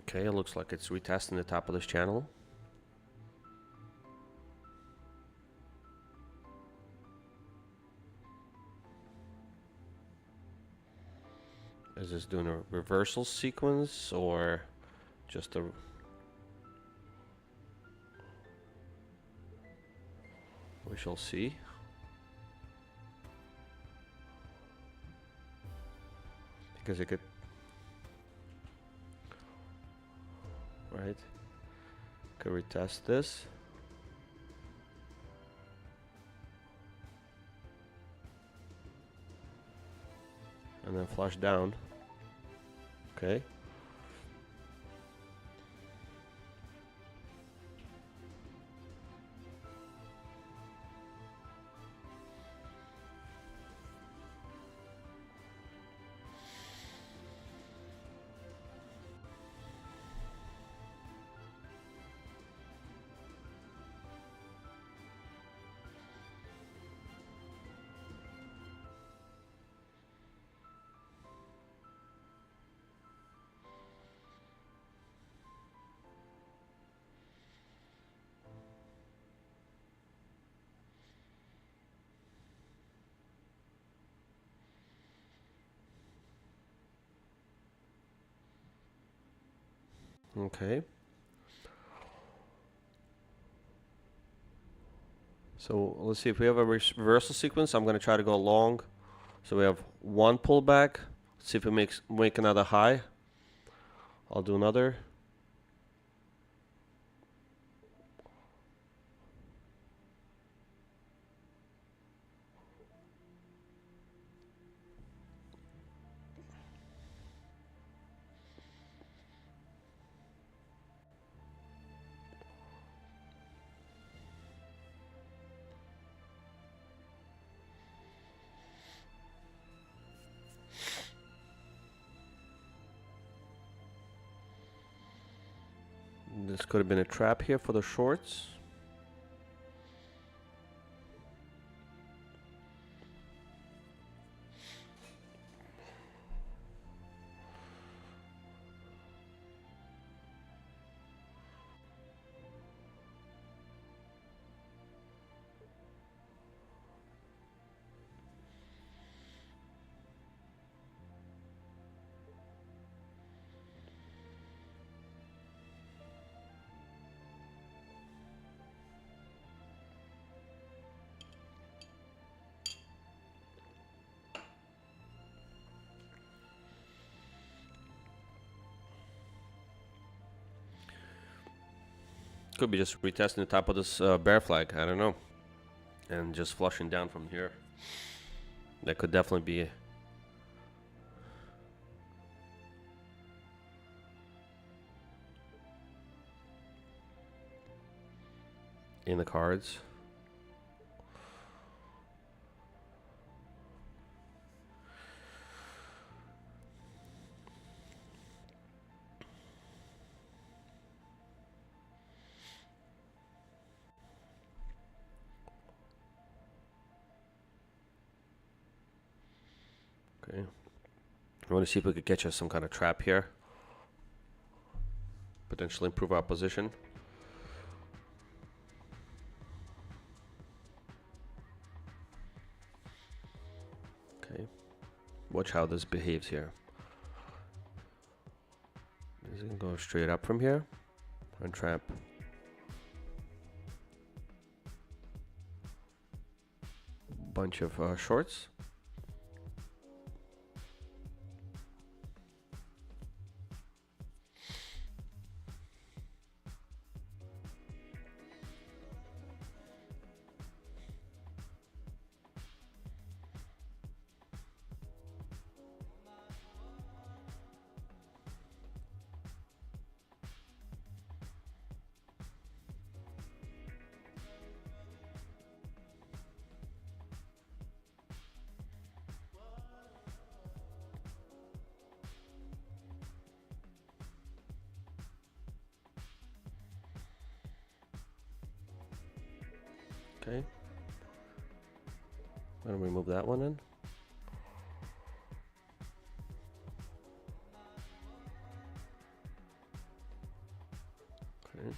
Okay, it looks like it's retesting the top of this channel. Is this doing a reversal sequence or just a... We shall see. Because it could... Right. Could retest this. And then flush down. Okay. Okay. So let's see if we have a reversal sequence. I'm going to try to go long. So we have one pullback. Let's see if it make another high. I'll do another. This could have been a trap here for the shorts. Could be just retesting the top of this bear flag. I don't know. And just flushing down from here. That could definitely be in the cards. Okay. I want to see if we could get you some kind of trap here. Potentially improve our position. Okay. Watch how this behaves here. Is it gonna go straight up from here? And trap. Bunch of shorts. Okay. I'm gonna remove that one in. Okay.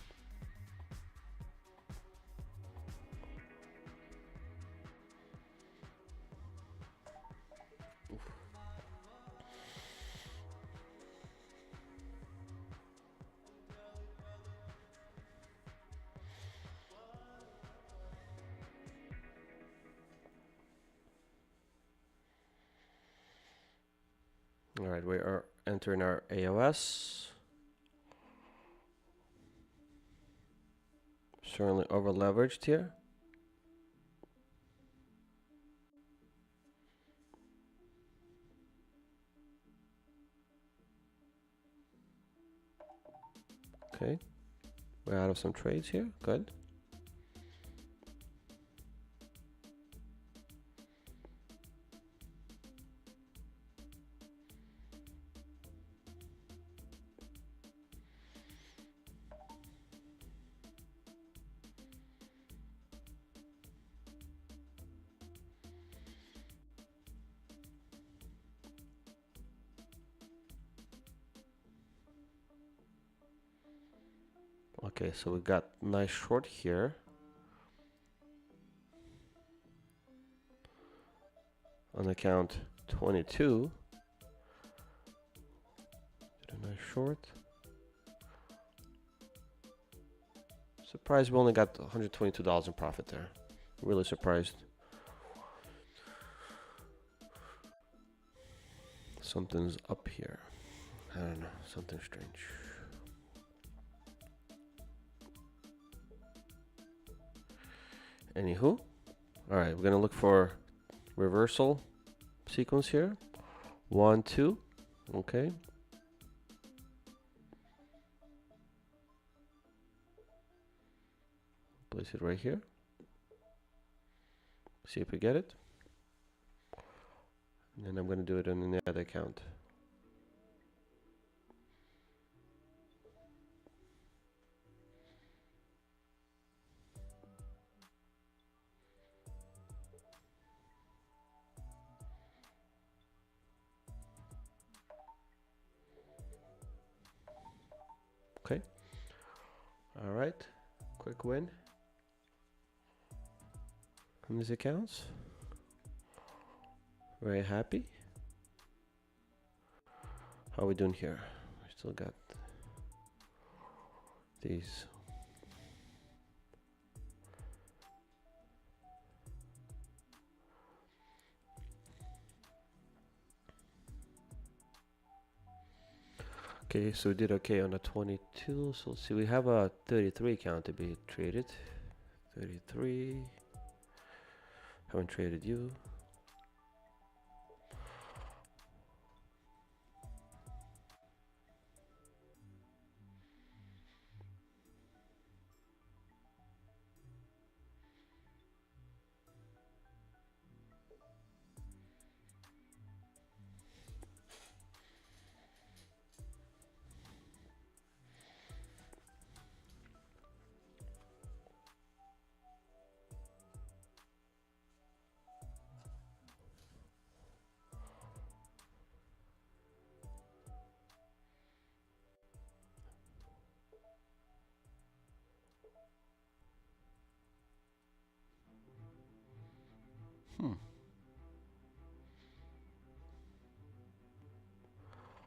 All right, we are entering our AOS. Certainly over leveraged here. Okay, we're out of some trades here. Good. Okay, so we got nice short here. On account 22. Did a nice short. Surprised we only got $122 in profit there. Really surprised. Something's up here. I don't know, something strange. Anywho, all right, we're gonna look for reversal sequence here. 1, 2, okay. Place it right here. See if we get it. And then I'm gonna do it on the other account. Okay. All right. Quick win from these accounts. Very happy. How are we doing here? We still got these. Okay, so we did okay on a 22. So let's see, we have a 33 account to be traded. 33. Haven't traded you.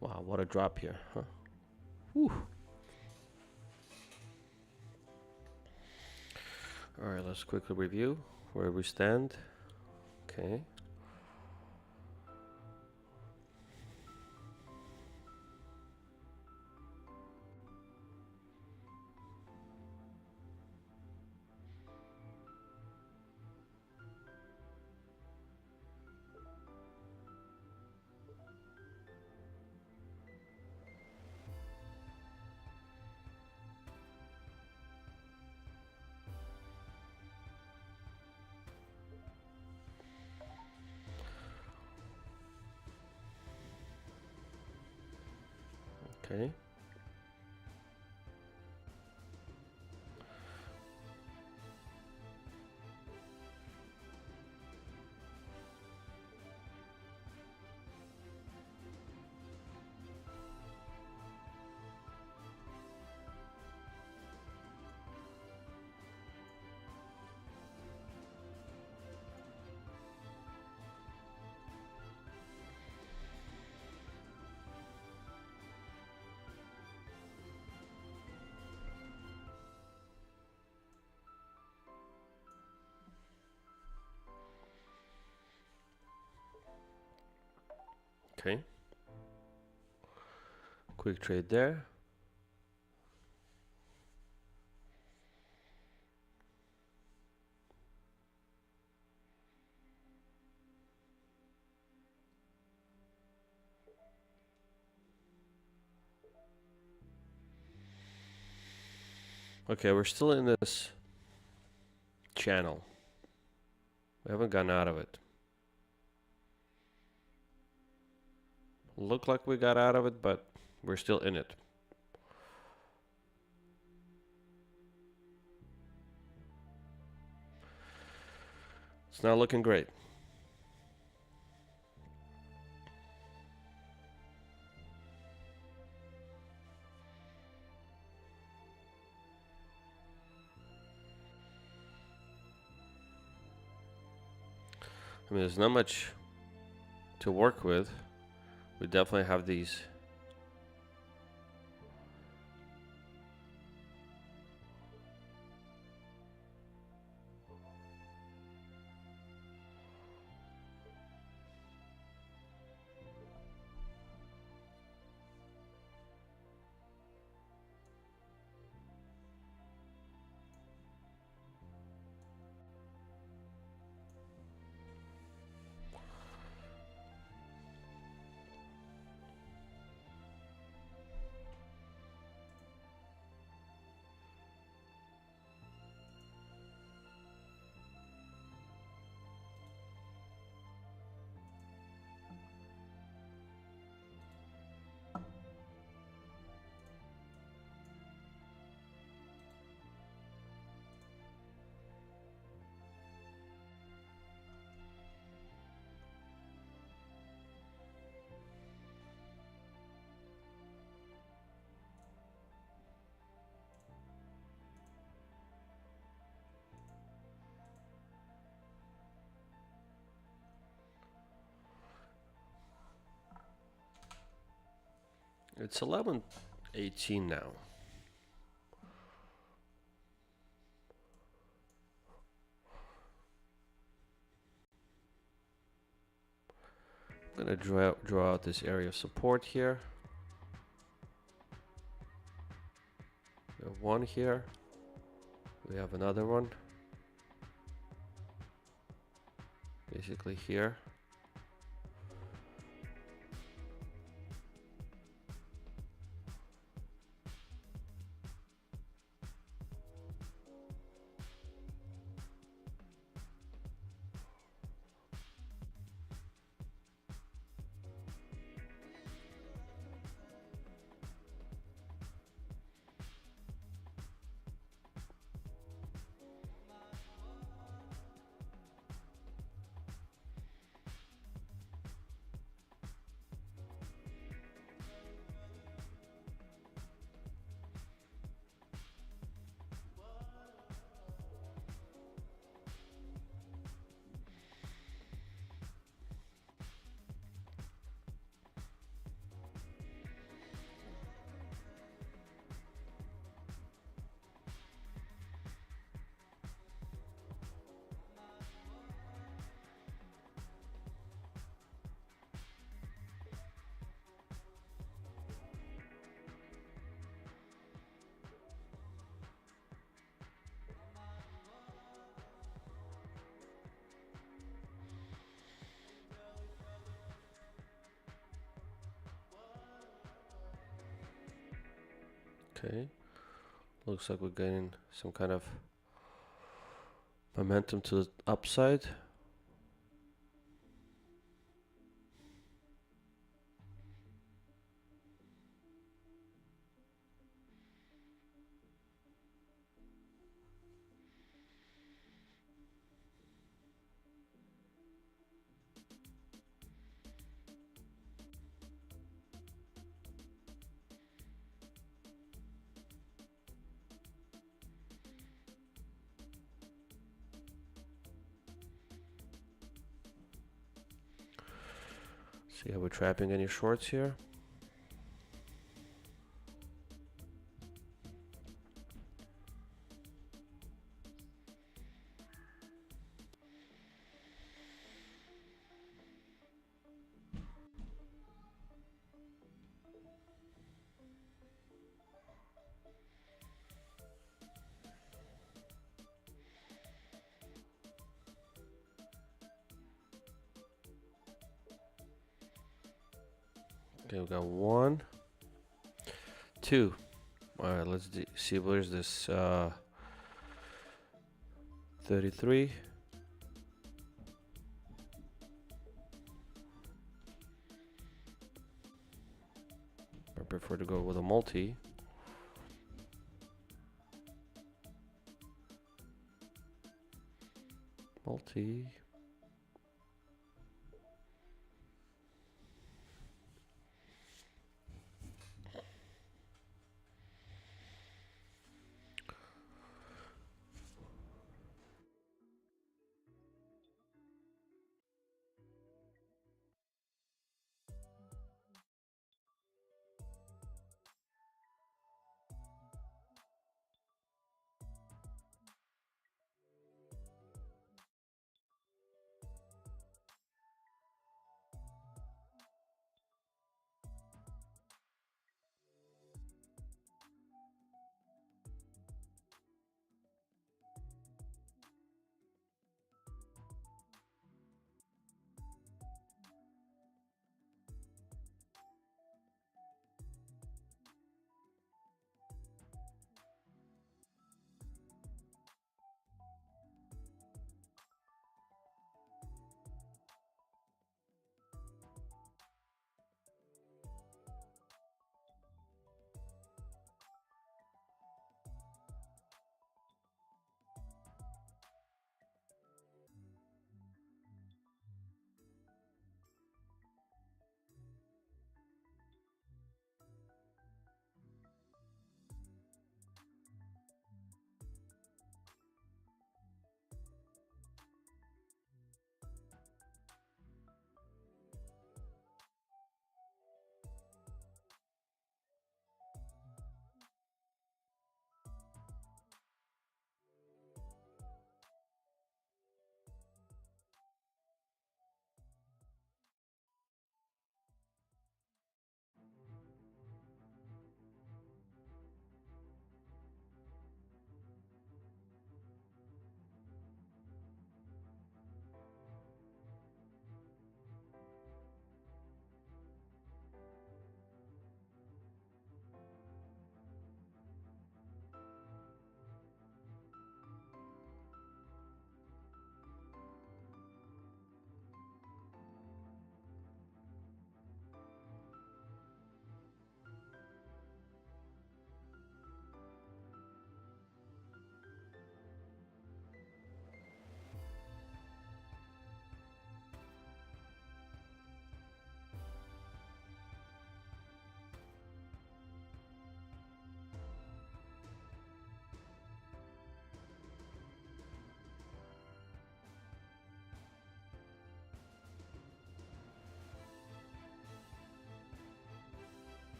Wow, what a drop here, huh? Whew. All right, let's quickly review where we stand. Okay. Okay. Okay. Quick trade there. Okay, we're still in this channel. We haven't gotten out of it. Look like we got out of it, but we're still in it. It's not looking great. I mean, there's not much to work with. We definitely have these It's 11:18 now. I'm gonna draw out this area of support here. We have one here. We have another one. Basically here. Okay, looks like we're getting some kind of momentum to the upside. See how we're trapping any shorts here. Okay, we got 1, 2. All right, let's see where's this 33. I prefer to go with a multi. Multi.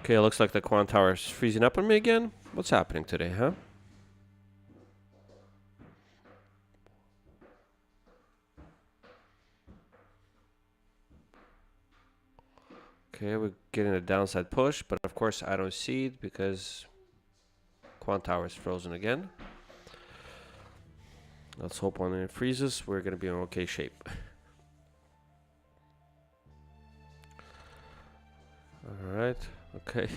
Okay, looks like the quant tower is freezing up on me again. What's happening today, huh? Okay, we're getting a downside push, but of course I don't see it because quant tower is frozen again. Let's hope when it freezes, we're going to be in okay shape. Alright, okay.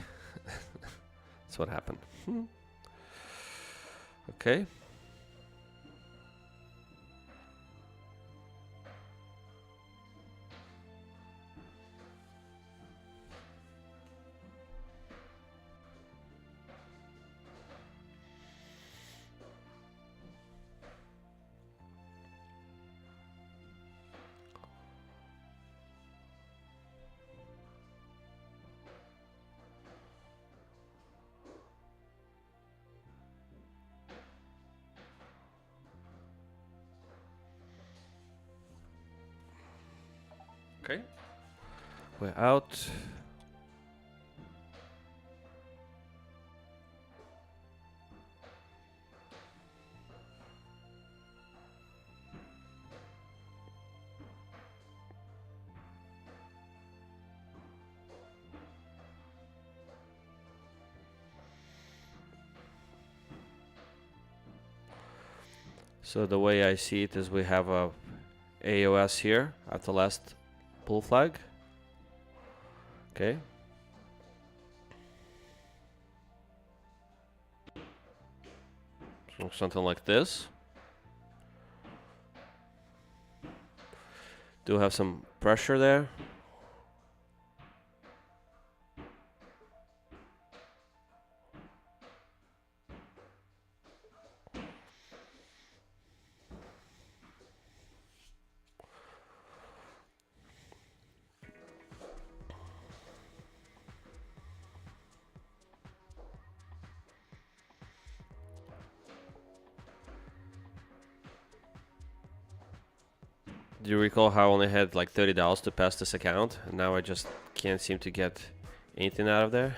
That's what happened. Okay. Okay. We're out. So the way I see it is we have a AOS here at the last bull flag. Okay. So something like this. Do have some pressure there. Do you recall how I only had like $30 to pass this account, and now I just can't seem to get anything out of there?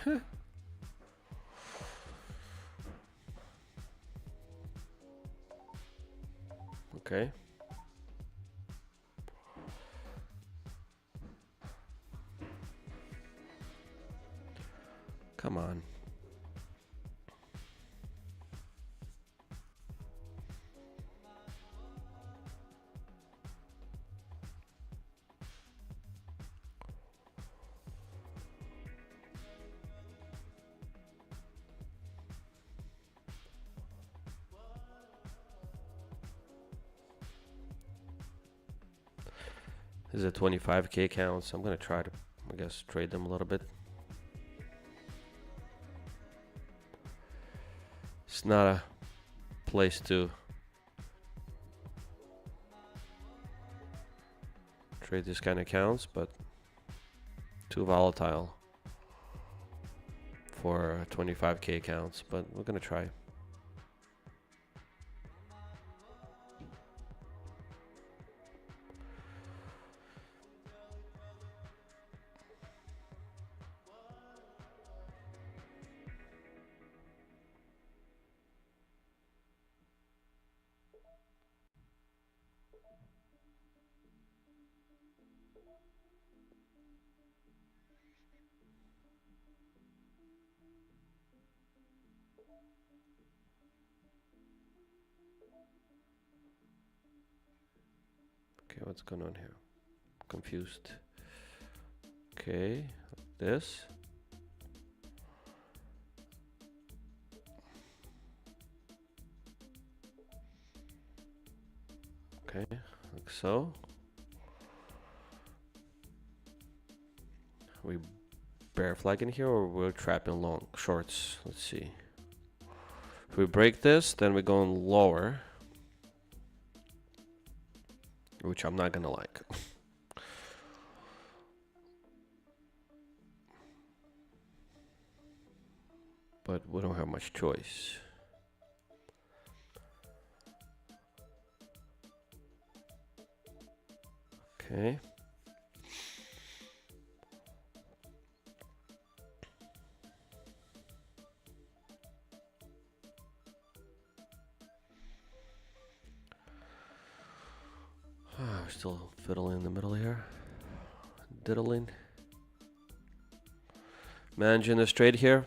Okay. Come on. This is a 25k account, so I'm gonna try to, I guess, trade them a little bit. It's not a place to trade this kind of accounts, but too volatile for 25k accounts, but we're gonna try. Okay, what's going on here? Confused. Okay, this. Okay, like so. We bear flag in here, or we're trapping long shorts? Let's see. If we break this, then we're going lower, which I'm not gonna like. But we don't have much choice. Okay. still fiddling in the middle here. Diddling. Managing this trade here.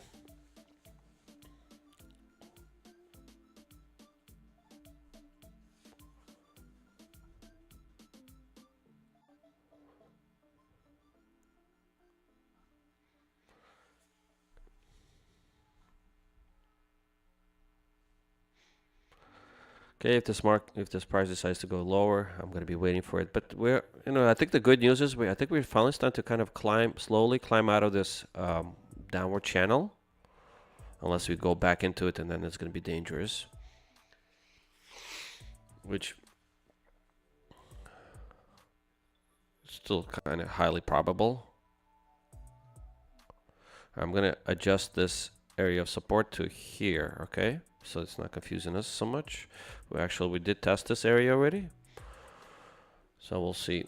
Okay, if this price decides to go lower, I'm going to be waiting for it. But I think the good news is I think we're finally starting to kind of slowly climb out of this downward channel. Unless we go back into it, and then it's going to be dangerous. Which is still kind of highly probable. I'm going to adjust this area of support to here, okay? So it's not confusing us so much. We did test this area already. So we'll see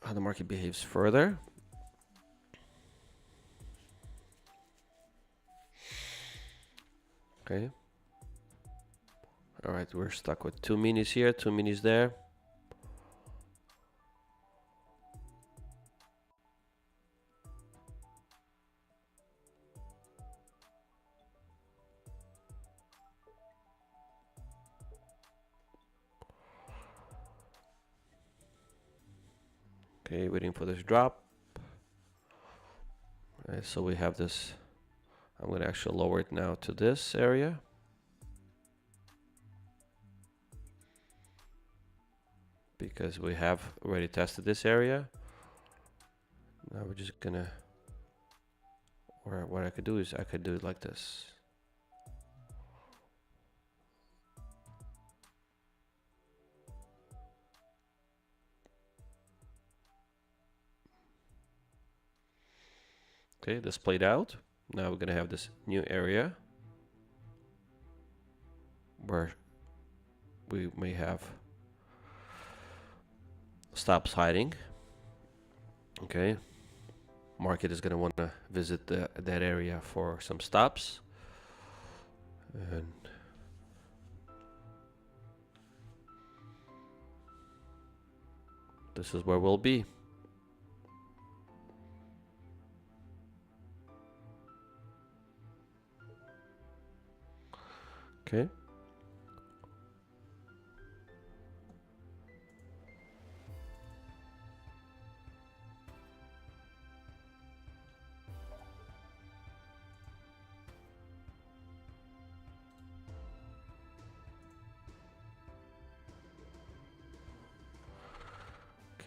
how the market behaves further. Okay. All right, we're stuck with 2 minis here, 2 minis there. Okay, waiting for this drop. All right, so we have this. I'm going to actually lower it now to this area. Because we have already tested this area. Now we're just going to, or what I could do is I could do it like this. Okay, this played out. Now we're going to have this new area where we may have stops hiding. Okay, market is going to want to visit that area for some stops. And this is where we'll be. Okay.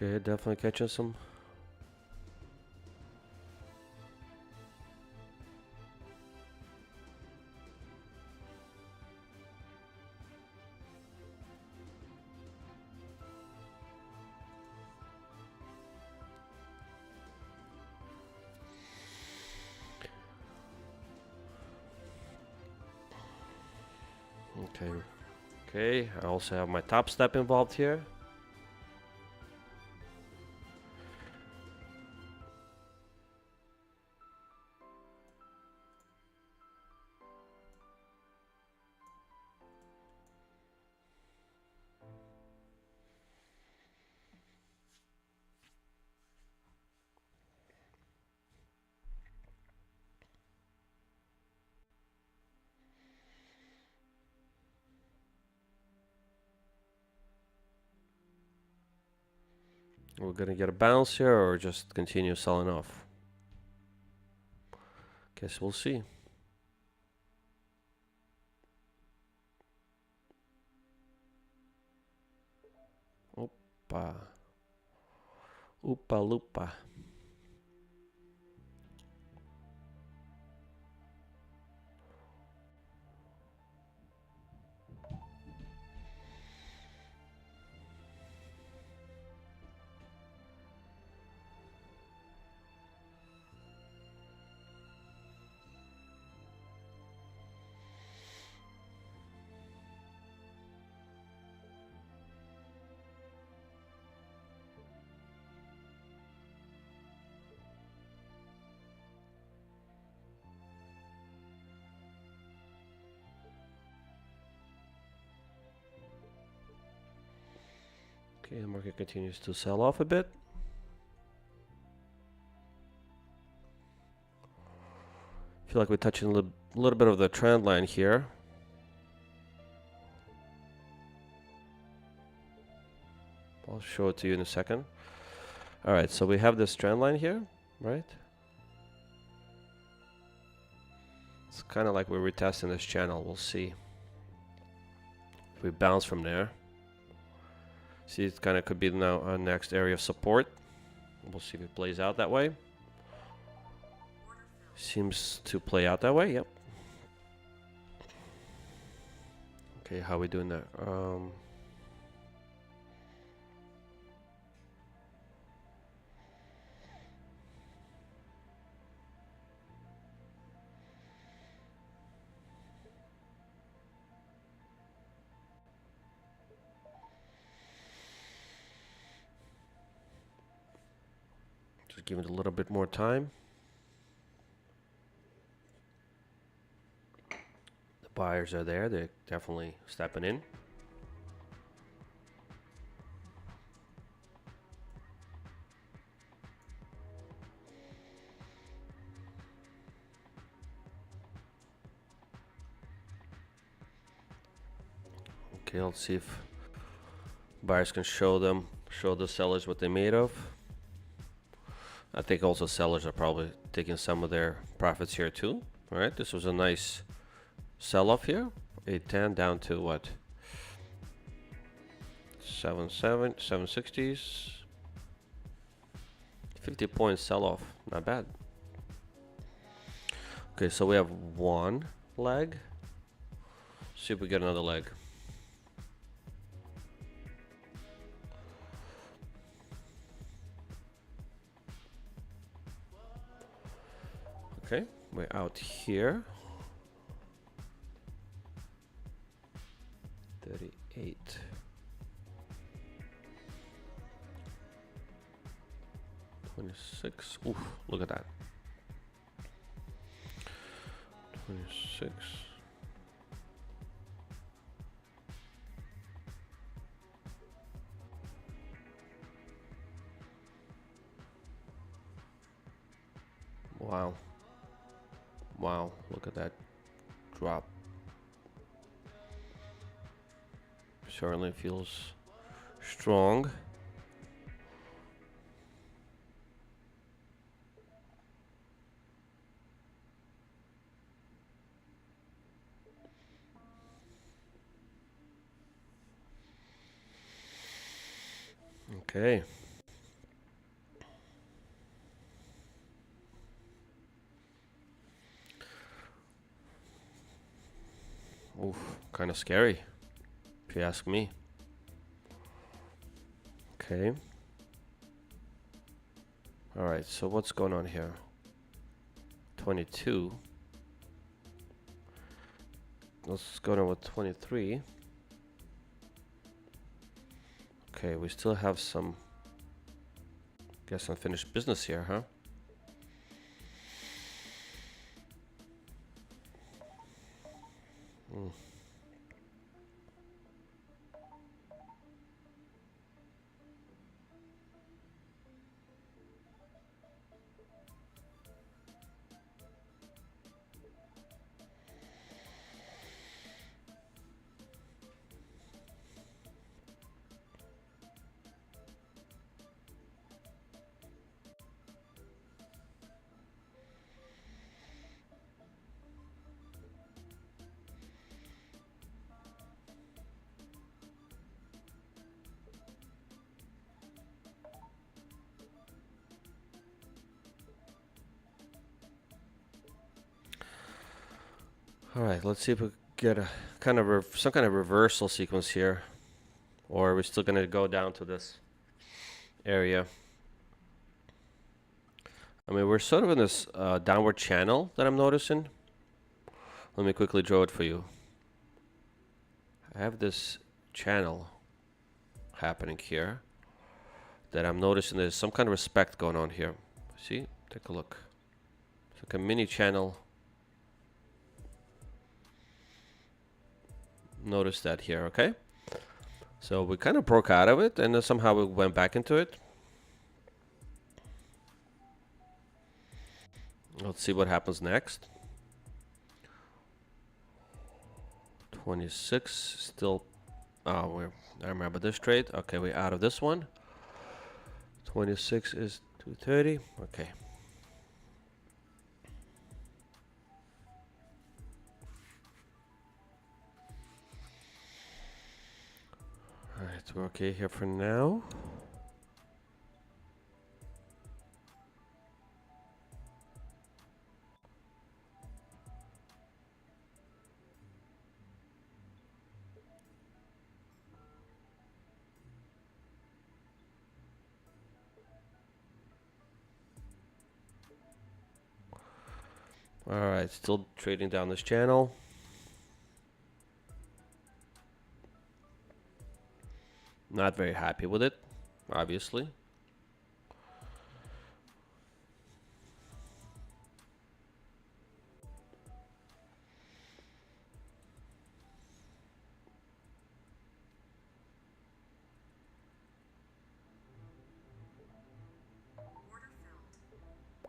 Okay, definitely catching some. Okay. Okay, I also have my Topstep involved here. We're gonna get a bounce here or just continue selling off. Guess we'll see. Opa. Oopa loopa. Okay, the market continues to sell off a bit. Feel like we're touching a little bit of the trend line here. I'll show it to you in a second. All right, so we have this trend line here, right? It's kind of like we're retesting this channel. We'll see if we bounce from there. See, it kind of could be now our next area of support. We'll see if it plays out that way. Seems to play out that way, yep. Okay, how are we doing that? Just give it a little bit more time. The buyers are there, they're definitely stepping in. Okay, let's see if buyers can show the sellers what they're made of. I think also sellers are probably taking some of their profits here too. All right, this was a nice sell-off here. 810 down to what? 760s. 50-point sell-off, not bad. Okay, so we have one leg. See if we get another leg. Okay, we're out here. 38. $26. Oof, look at that. 26. Wow. Wow, look at that drop. Certainly feels strong. Okay. Oof, kind of scary, if you ask me. Okay. All right, so what's going on here? 22. Let's go down with 23. Okay, we still have some, guess, unfinished business here, huh? All right, let's see if we get a kind of some kind of reversal sequence here, or are we still gonna go down to this area? I mean, we're sort of in this downward channel that I'm noticing. Let me quickly draw it for you. I have this channel happening here that I'm noticing there's some kind of respect going on here. See? Take a look. It's like a mini channel. Notice that here, okay? So we kind of broke out of it, and then somehow we went back into it. Let's see what happens next. 26 still. Oh, I remember this trade. Okay, we're out of this one. 26 is 230. Okay. All right, we're okay here for now. All right, still trading down this channel. Not very happy with it, obviously.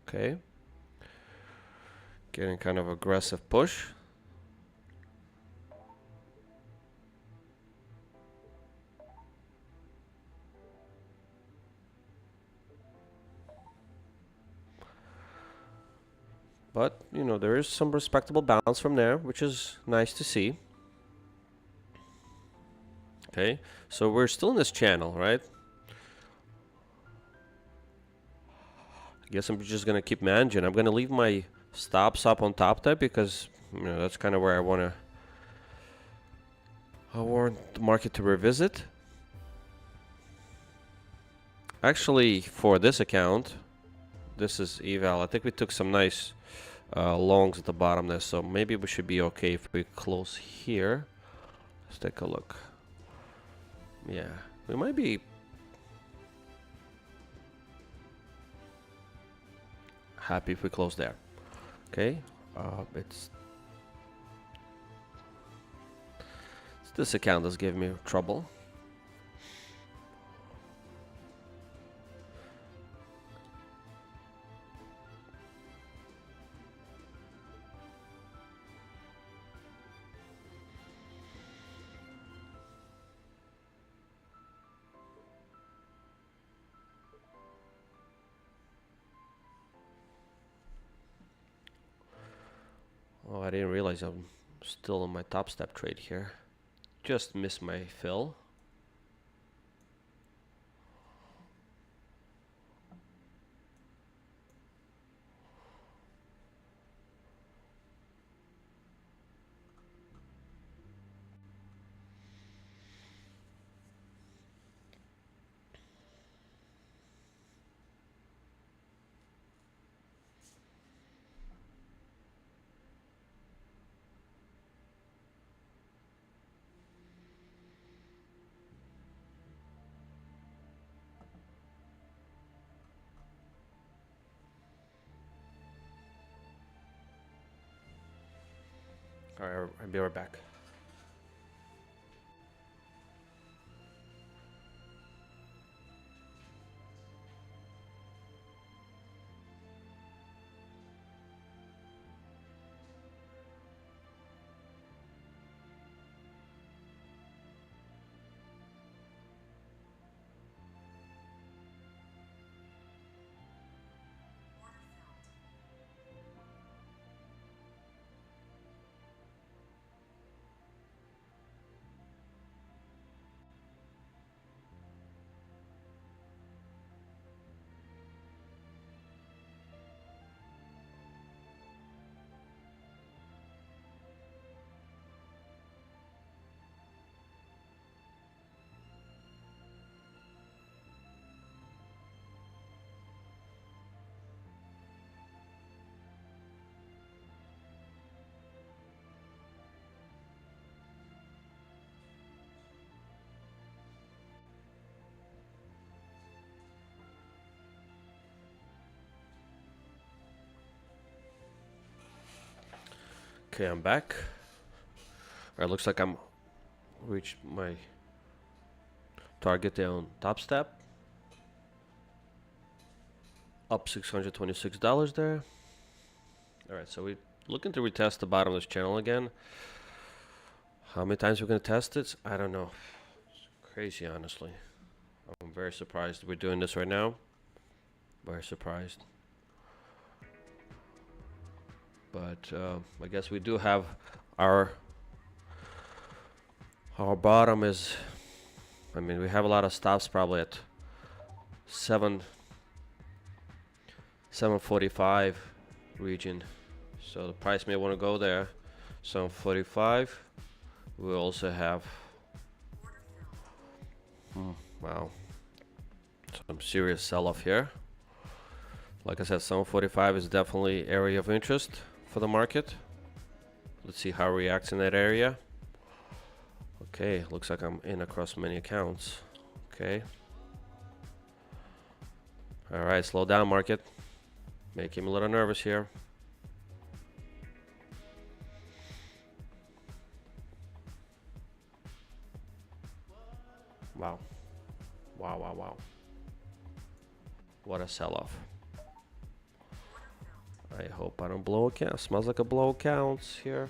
Okay. Getting kind of aggressive push. But, you know, there is some respectable bounce from there, which is nice to see. Okay, so we're still in this channel, right? I guess I'm just gonna keep managing. I'm gonna leave my stops up on Topstep because, you know, that's kind of where I want the market to revisit. Actually, for this account, this is eval. I think we took some nice longs at the bottom there, so maybe we should be okay if we close here. Let's take a look. Yeah, we might be happy if we close there. Okay, it's this account that's giving me trouble. Oh, I didn't realize I'm still on my Topstep trade here. Just missed my fill. Alright, I'll be right back. Okay, I'm back. Alright, looks like I'm reached my target there on Topstep. Up $626 there. Alright, so we're looking to retest the bottom of this channel again. How many times we're going to test it? I don't know. It's crazy, honestly. I'm very surprised we're doing this right now. Very surprised. But I guess we do have our bottom is, I mean, we have a lot of stops probably at 745 region. So the price may want to go there. 745. We also have wow, some serious sell-off here. Like I said, 745 is definitely area of interest for the market. Let's see how it reacts in that area. Okay, looks like I'm in across many accounts. Okay. All right, slow down, market. Making me a little nervous here. Wow. Wow, wow, wow. What a sell-off. I hope I don't blow accounts. Smells like a blow accounts here.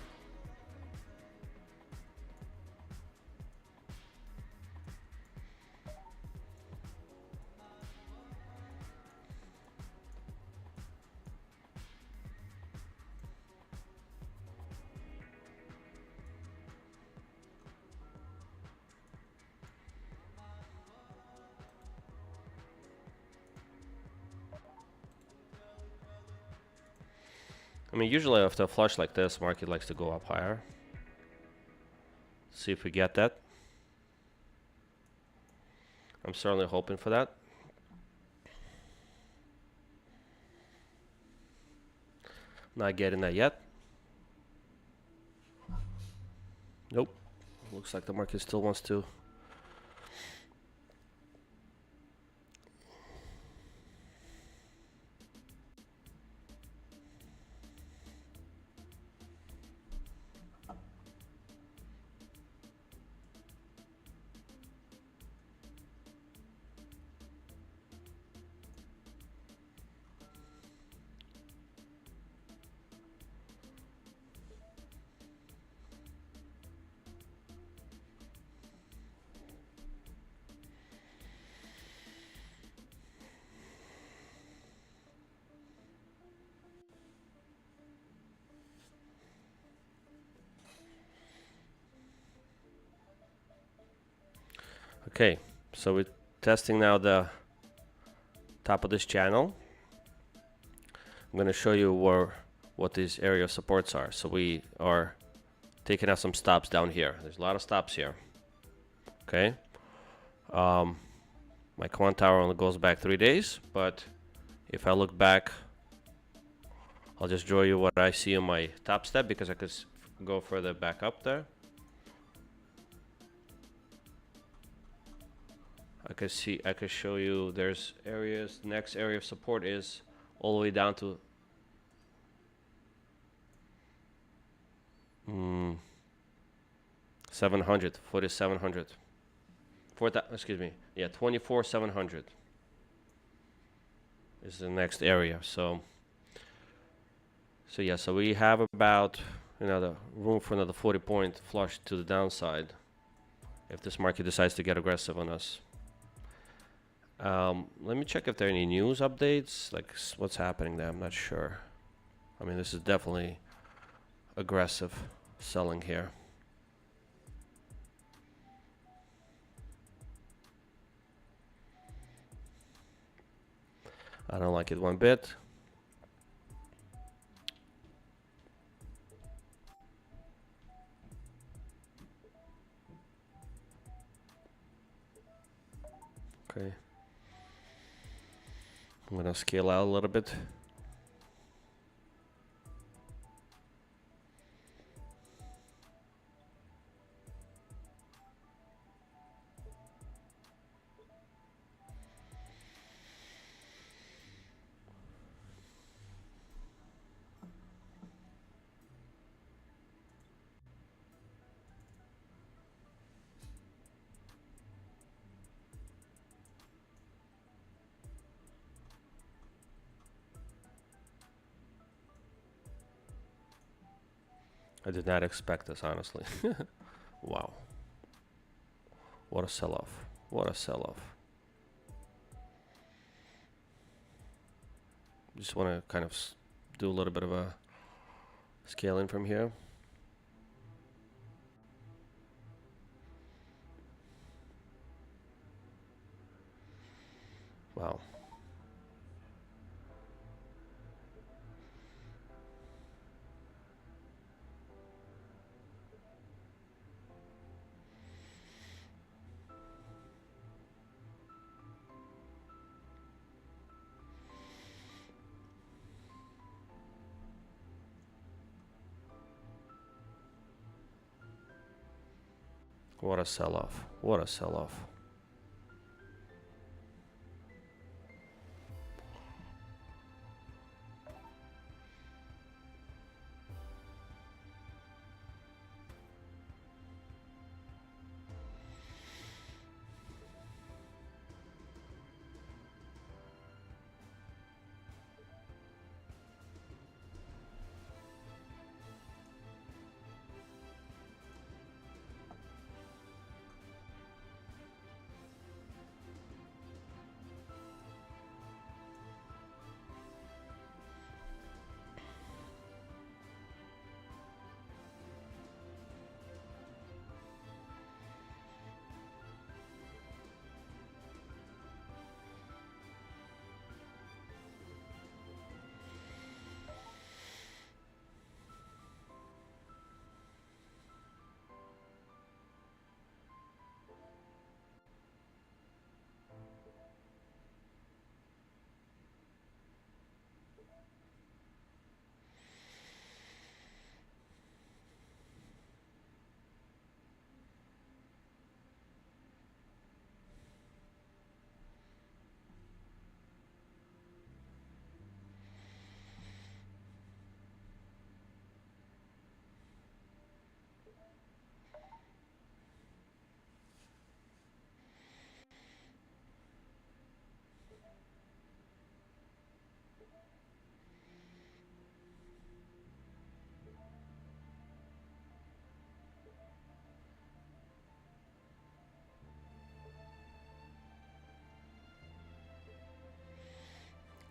I mean, usually after a flush like this, market likes to go up higher. See if we get that. I'm certainly hoping for that. Not getting that yet. Nope. Looks like the market still wants to. Okay, so we're testing now the top of this channel. I'm going to show you what these area of supports are. So we are taking out some stops down here. There's a lot of stops here. Okay. My quant tower only goes back 3 days, but if I look back, I'll just draw you what I see on my top step because I could go further back up there. I could show you there's areas. Next area of support is all the way down to 700, 4700. Excuse me. Yeah, 24,700 is the next area. So yeah, so we have about another room for another 40-point flush to the downside if this market decides to get aggressive on us. Let me check if there are any news updates, like what's happening there. I'm not sure. I mean, this is definitely aggressive selling here. I don't like it one bit. Okay. I'm gonna scale out a little bit. I did not expect this, honestly. Wow. What a sell-off. What a sell-off. Just want to kind of do a little bit of a scaling from here. Wow. What a sell-off. What a sell-off.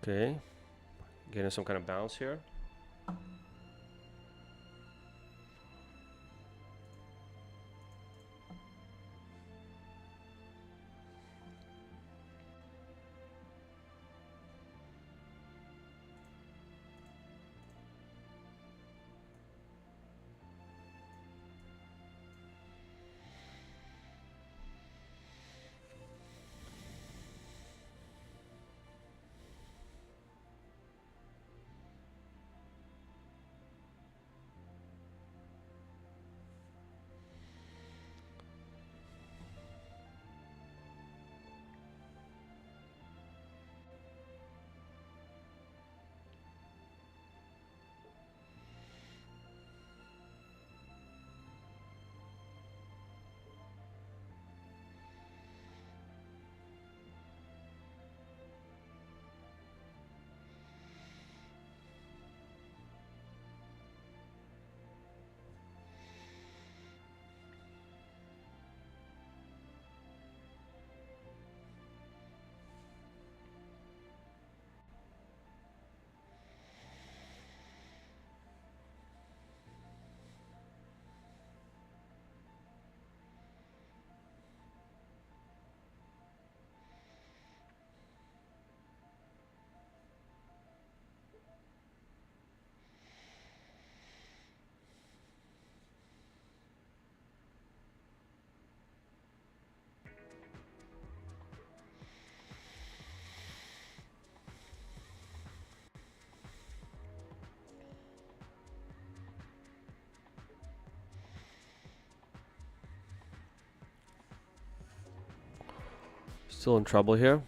Okay. Getting some kind of bounce here. Still in trouble here.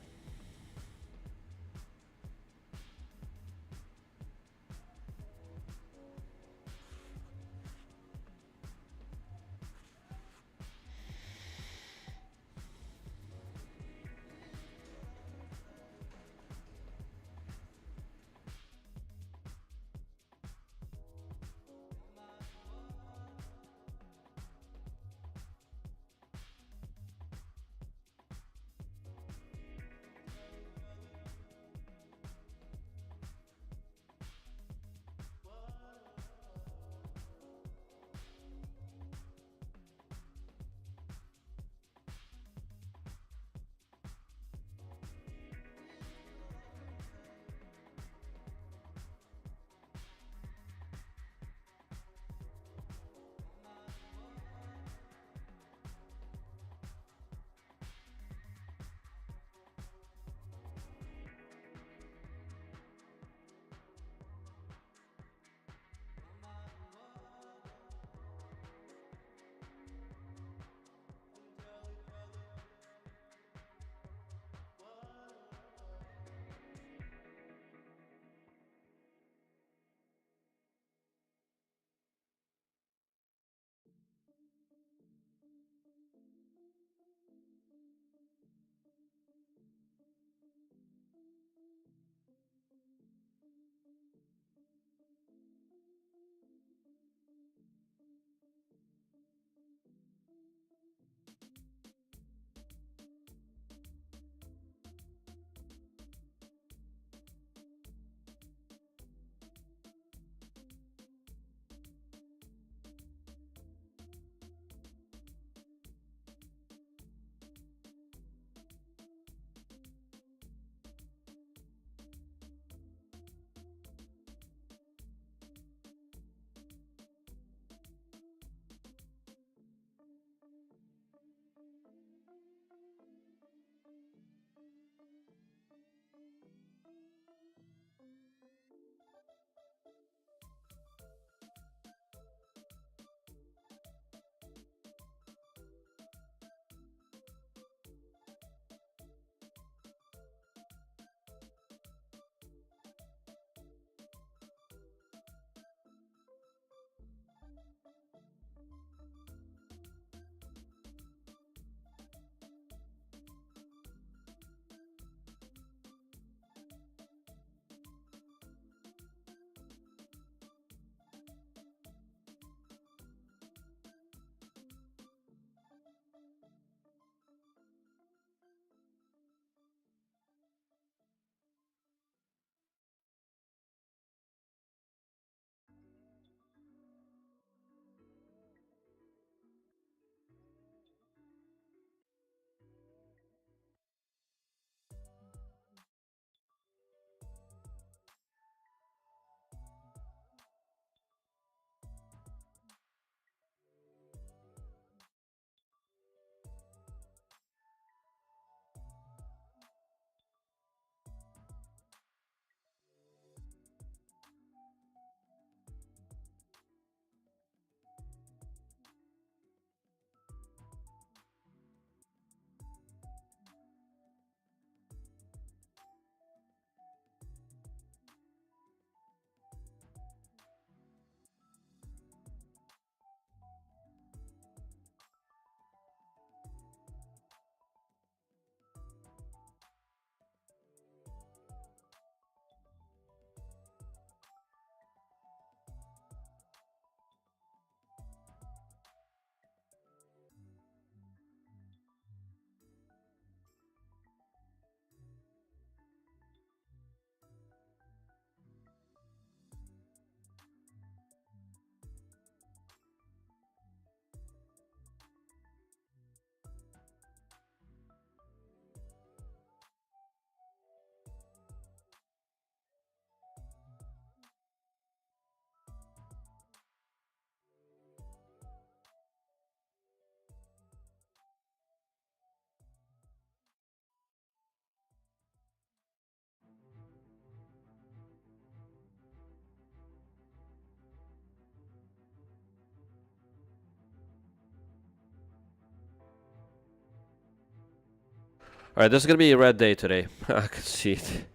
All right, this is gonna be a red day today. I can see it.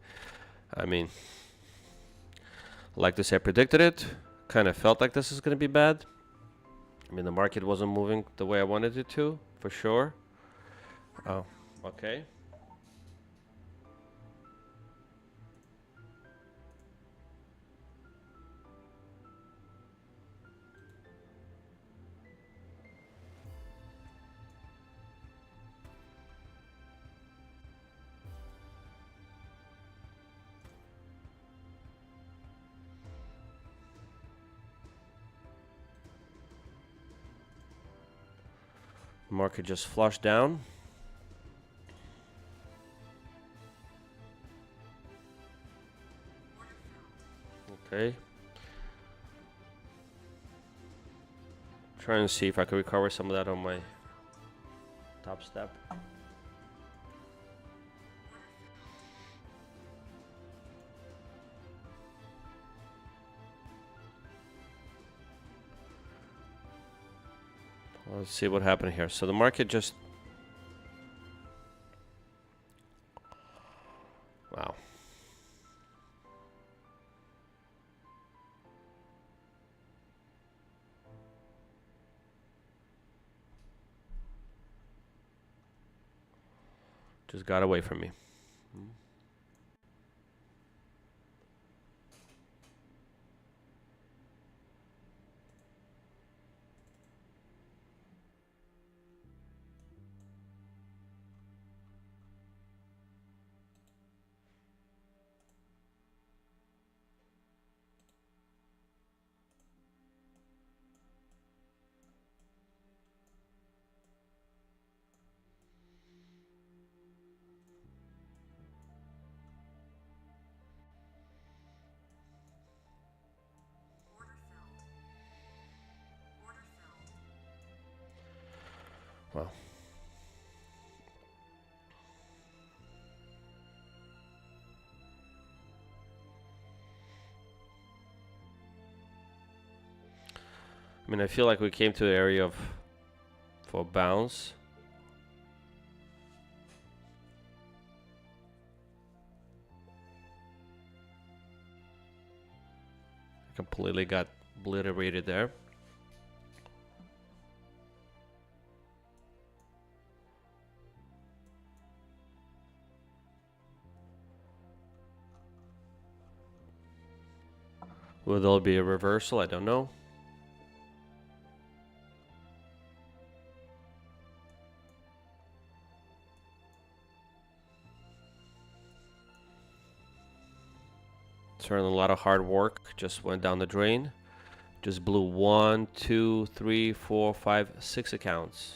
I mean, like to say, I predicted it. Kind of felt like this is gonna be bad. I mean, the market wasn't moving the way I wanted it to, for sure. Oh, okay. Market just flushed down. Okay. Trying to see if I can recover some of that on my top step. Let's see what happened here. So the market just... Wow. Just got away from me. Wow. I mean, I feel like we came to the area of for bounce. Completely got obliterated there. Will there be a reversal? I don't know. Certainly a lot of hard work just went down the drain. Just blew 1, 2, 3, 4, 5, 6 accounts.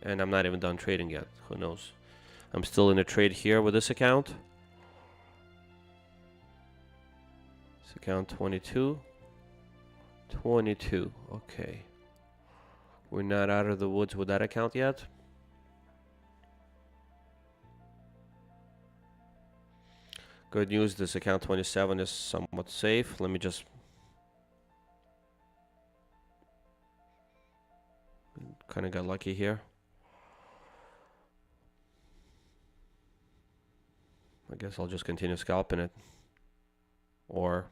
And I'm not even done trading yet. Who knows? I'm still in a trade here with this account. This account 22. 22. Okay. We're not out of the woods with that account yet. Good news, this account 27 is somewhat safe. Let me just... kind of got lucky here. I guess I'll just continue scalping it. Or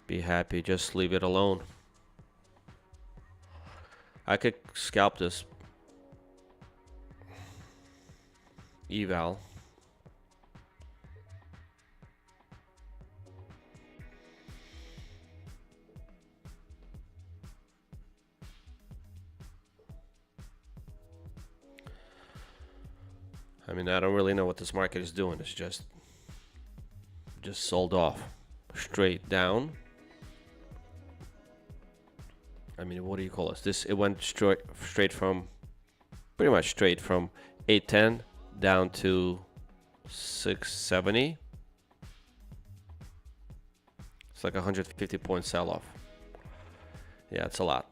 be happy, just leave it alone. I could scalp this eval. I mean, I don't really know what this market is doing. It's just sold off straight down. I mean, what do you call this? It went straight from, pretty much straight from 810 down to 670. It's like a 150 point sell off. Yeah, it's a lot.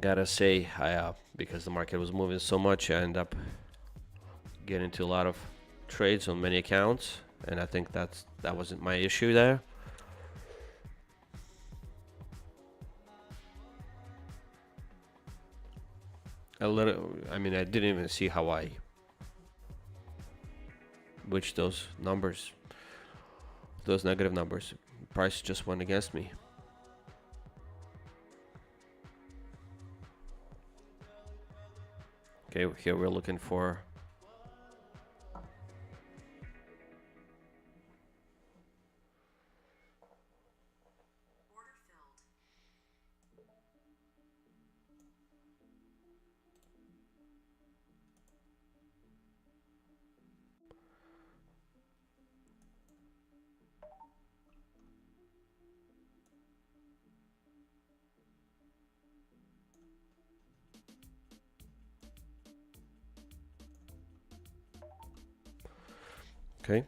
Gotta say, because the market was moving so much, I ended up getting into a lot of trades on many accounts, and I think that wasn't my issue there. I mean, I didn't even see how I which those numbers, those negative numbers. Price just went against me. Okay, here we're looking for okay.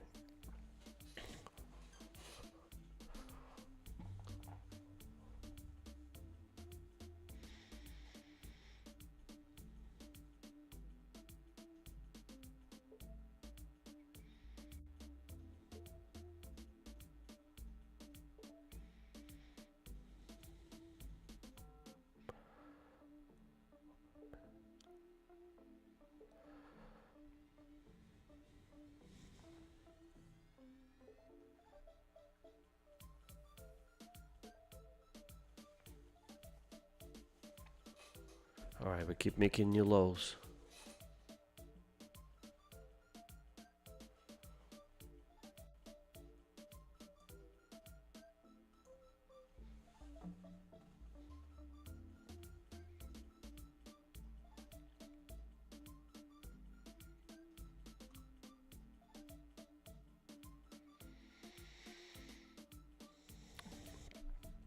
All right, we keep making new lows.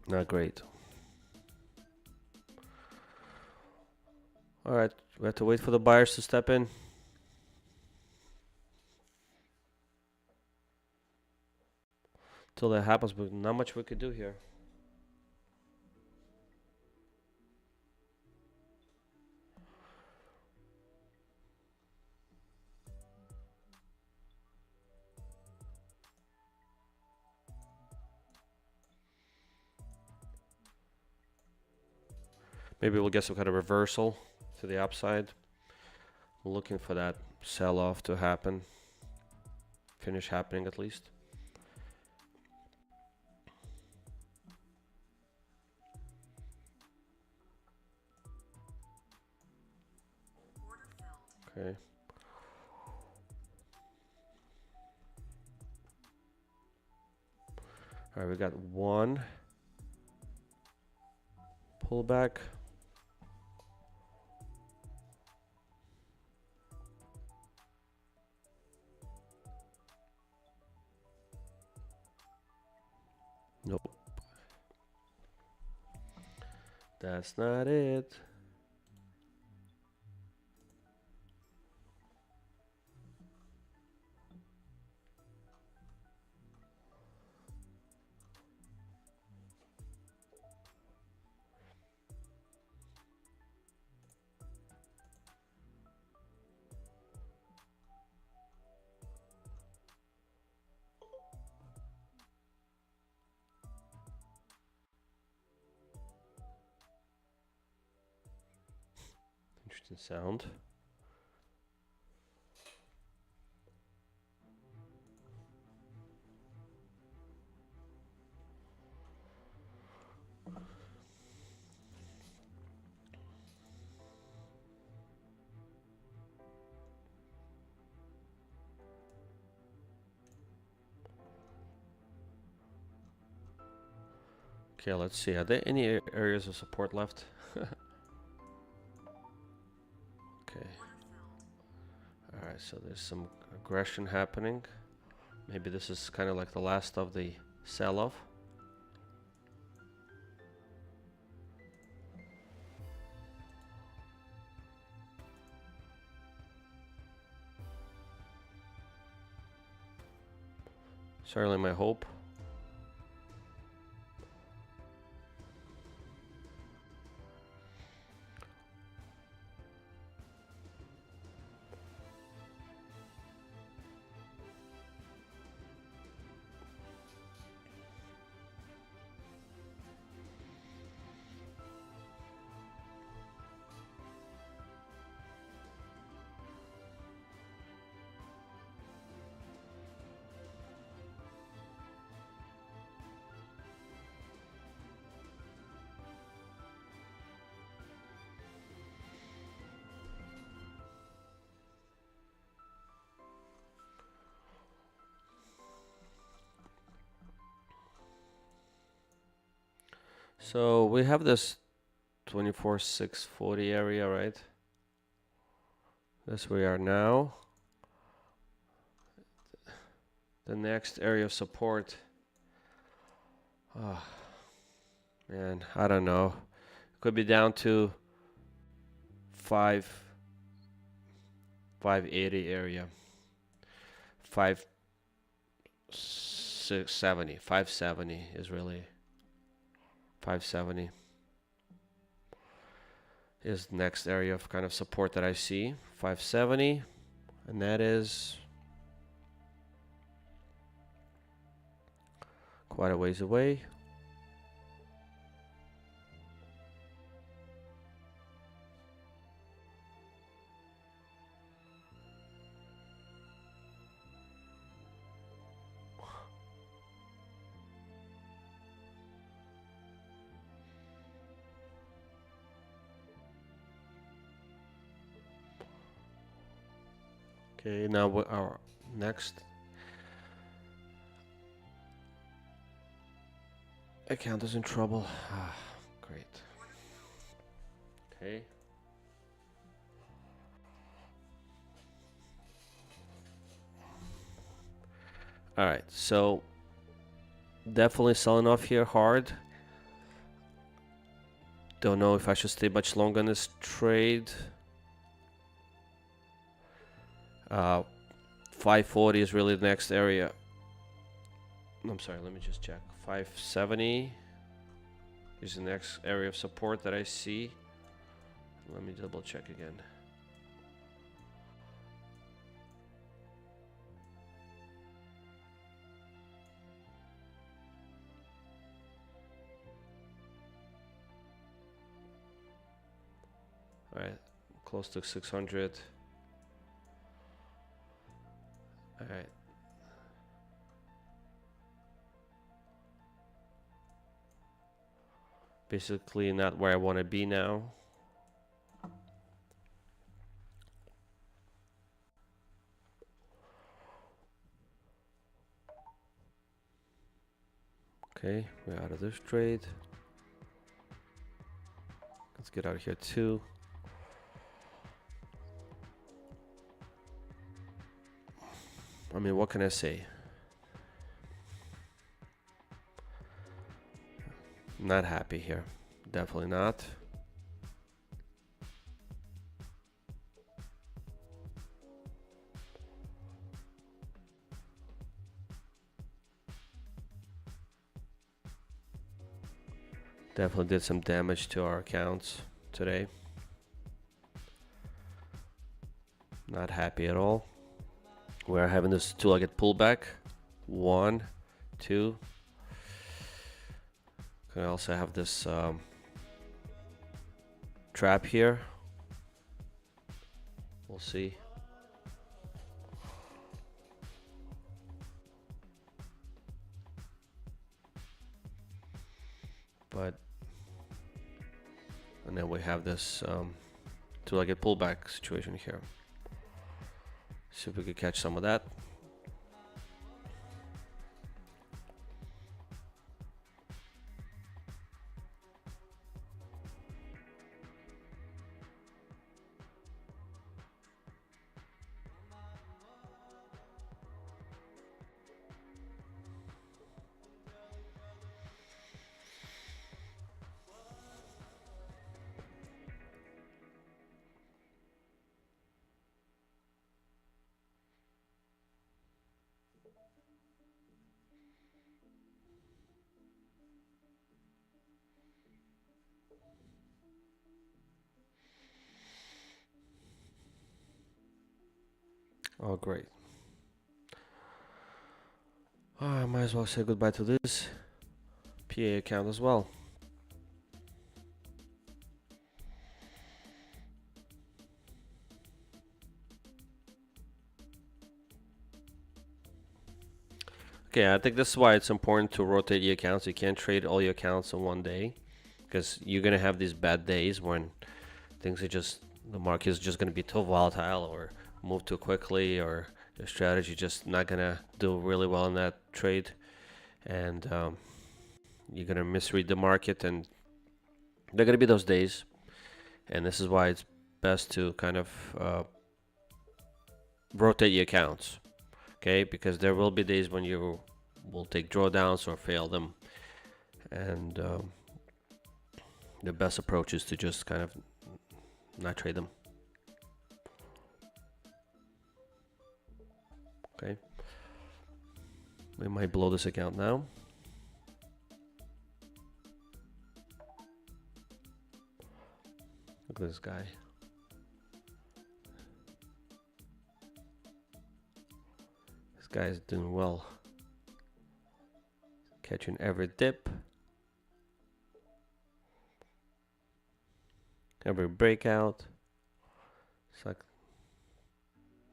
Not great. All right, we have to wait for the buyers to step in. Till that happens, but not much we could do here. Maybe we'll get some kind of reversal to the upside. We're looking for that sell-off to happen. Finish happening at least. Okay. All right, we got one pullback. Nope. That's not it. Interesting sound. Okay, let's see. Are there any areas of support left? Okay. All right, so there's some aggression happening. Maybe this is kind of like the last of the sell-off. Certainly my hope. So we have this 24,640 area, right? That's where we are now. The next area of support. Oh, man, I don't know. Could be down to 580 area. 570 is really 570 is the next area of kind of support that I see. 570, and that is quite a ways away. Okay, now our next account is in trouble. Great. Okay. All right, so definitely selling off here hard. Don't know if I should stay much longer on this trade. 540 is really the next area. I'm sorry, let me just check. 570 is the next area of support that I see. Let me double check again. All right, close to 600. All right. Basically not where I want to be now. Okay, we're out of this trade. Let's get out of here too. I mean, what can I say? Not happy here. Definitely not. Definitely did some damage to our accounts today. Not happy at all. We're having this two-legged pullback. 1, 2. Can also have this trap here. We'll see. And then we have this two-legged pullback situation here. See if we could catch some of that. Oh, great. I might as well say goodbye to this PA account as well. Okay, I think this is why it's important to rotate your accounts. You can't trade all your accounts in one day, because you're gonna have these bad days when things are just, the market is just gonna be too volatile or move too quickly, or your strategy just not gonna do really well in that trade. And you're gonna misread the market, and there are gonna be those days, and this is why it's best to kind of rotate your accounts, okay? Because there will be days when you will take drawdowns or fail them, and the best approach is to just kind of not trade them. Okay, we might blow this account now. Look at this guy. This guy is doing well. Catching every dip. Every breakout. It's like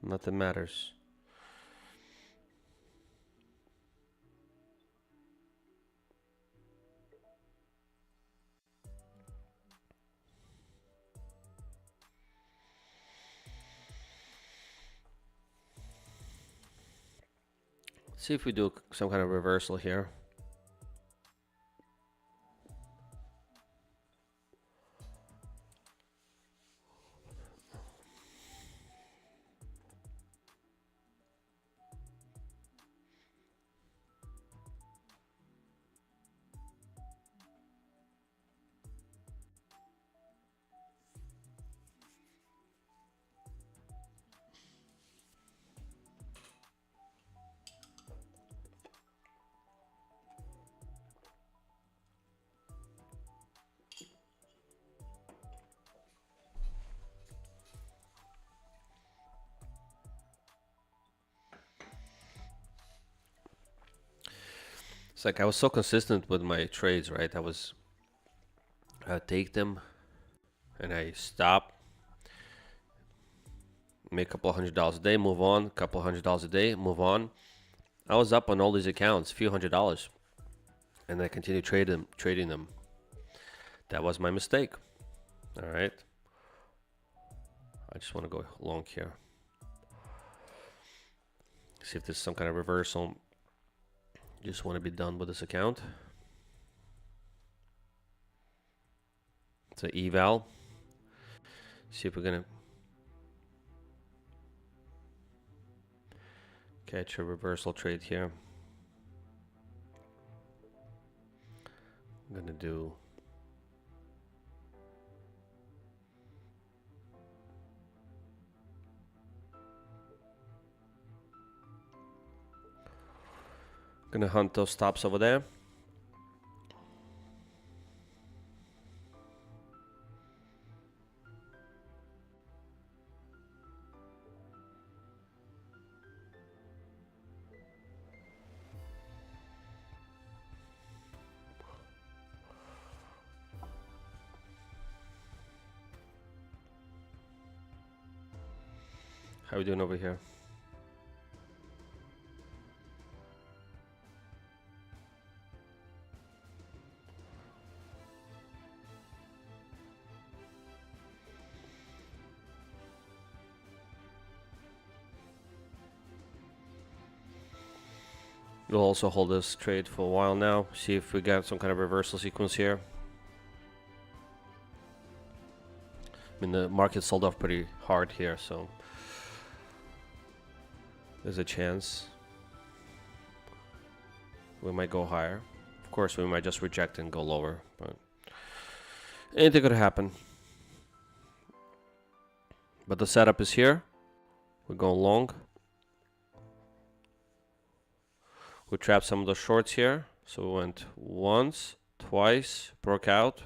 nothing matters. Let's see if we do some kind of reversal here. It's like I was so consistent with my trades, right? I take them and I stop, make a couple $100 a day, move on, a couple $100 a day, move on. I was up on all these accounts, a few $100s, and I continued trading them. That was my mistake. All right. I just want to go long here. See if there's some kind of reversal. Just want to be done with this account. It's an eval. See if we're gonna catch a reversal trade here. I'm gonna do gonna hunt those stops over there. How are we doing over here? We'll also hold this trade for a while now. See if we got some kind of reversal sequence here. I mean, the market sold off pretty hard here, so there's a chance we might go higher. Of course, we might just reject and go lower, but anything could happen. But the setup is here. We're going long. We trapped some of the shorts here. So we went once, twice, broke out,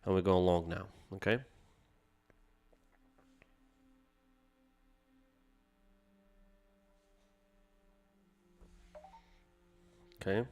and we're going long now. Okay. Okay.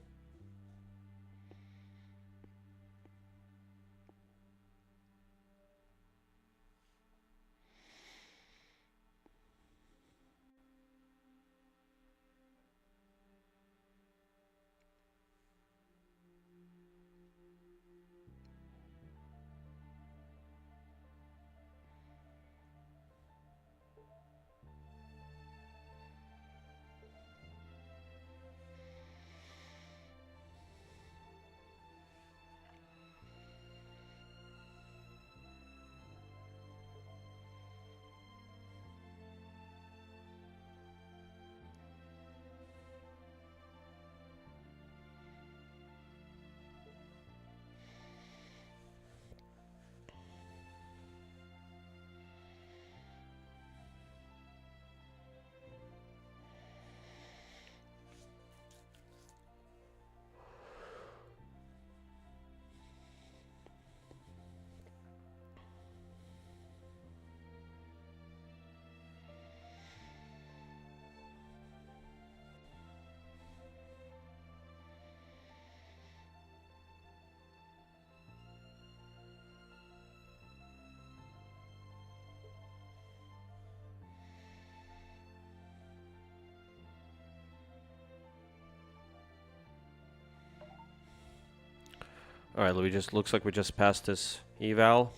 All right, we just looks like we just passed this eval,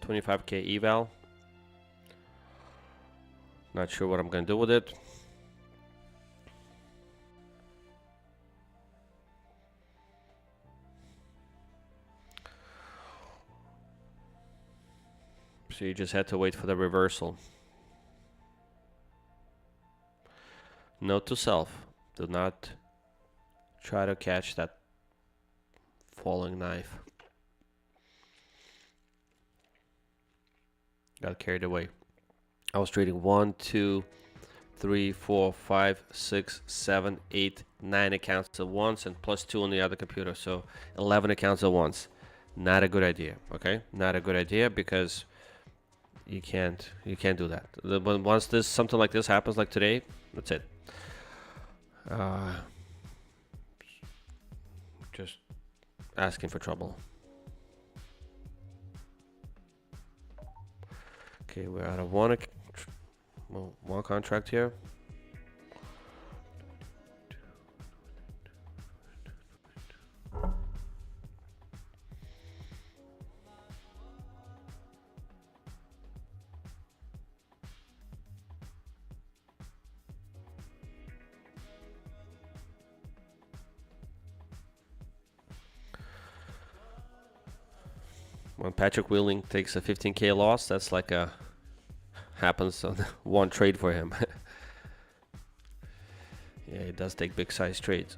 25k eval. Not sure what I'm gonna do with it. So you just had to wait for the reversal. Note to self, do not try to catch that falling knife. Got carried away. I was trading 1, 2, 3, 4, 5, 6, 7, 8, 9 accounts at once and +2 on the other computer. So 11 accounts at once. Not a good idea, okay? Not a good idea because you can't do that. Once something like this happens, like today, that's it. Just asking for trouble. Okay, we're out of one contract here. When Patrick Wheeling takes a 15k loss, that's like a happens on one trade for him. Yeah, he does take big size trades.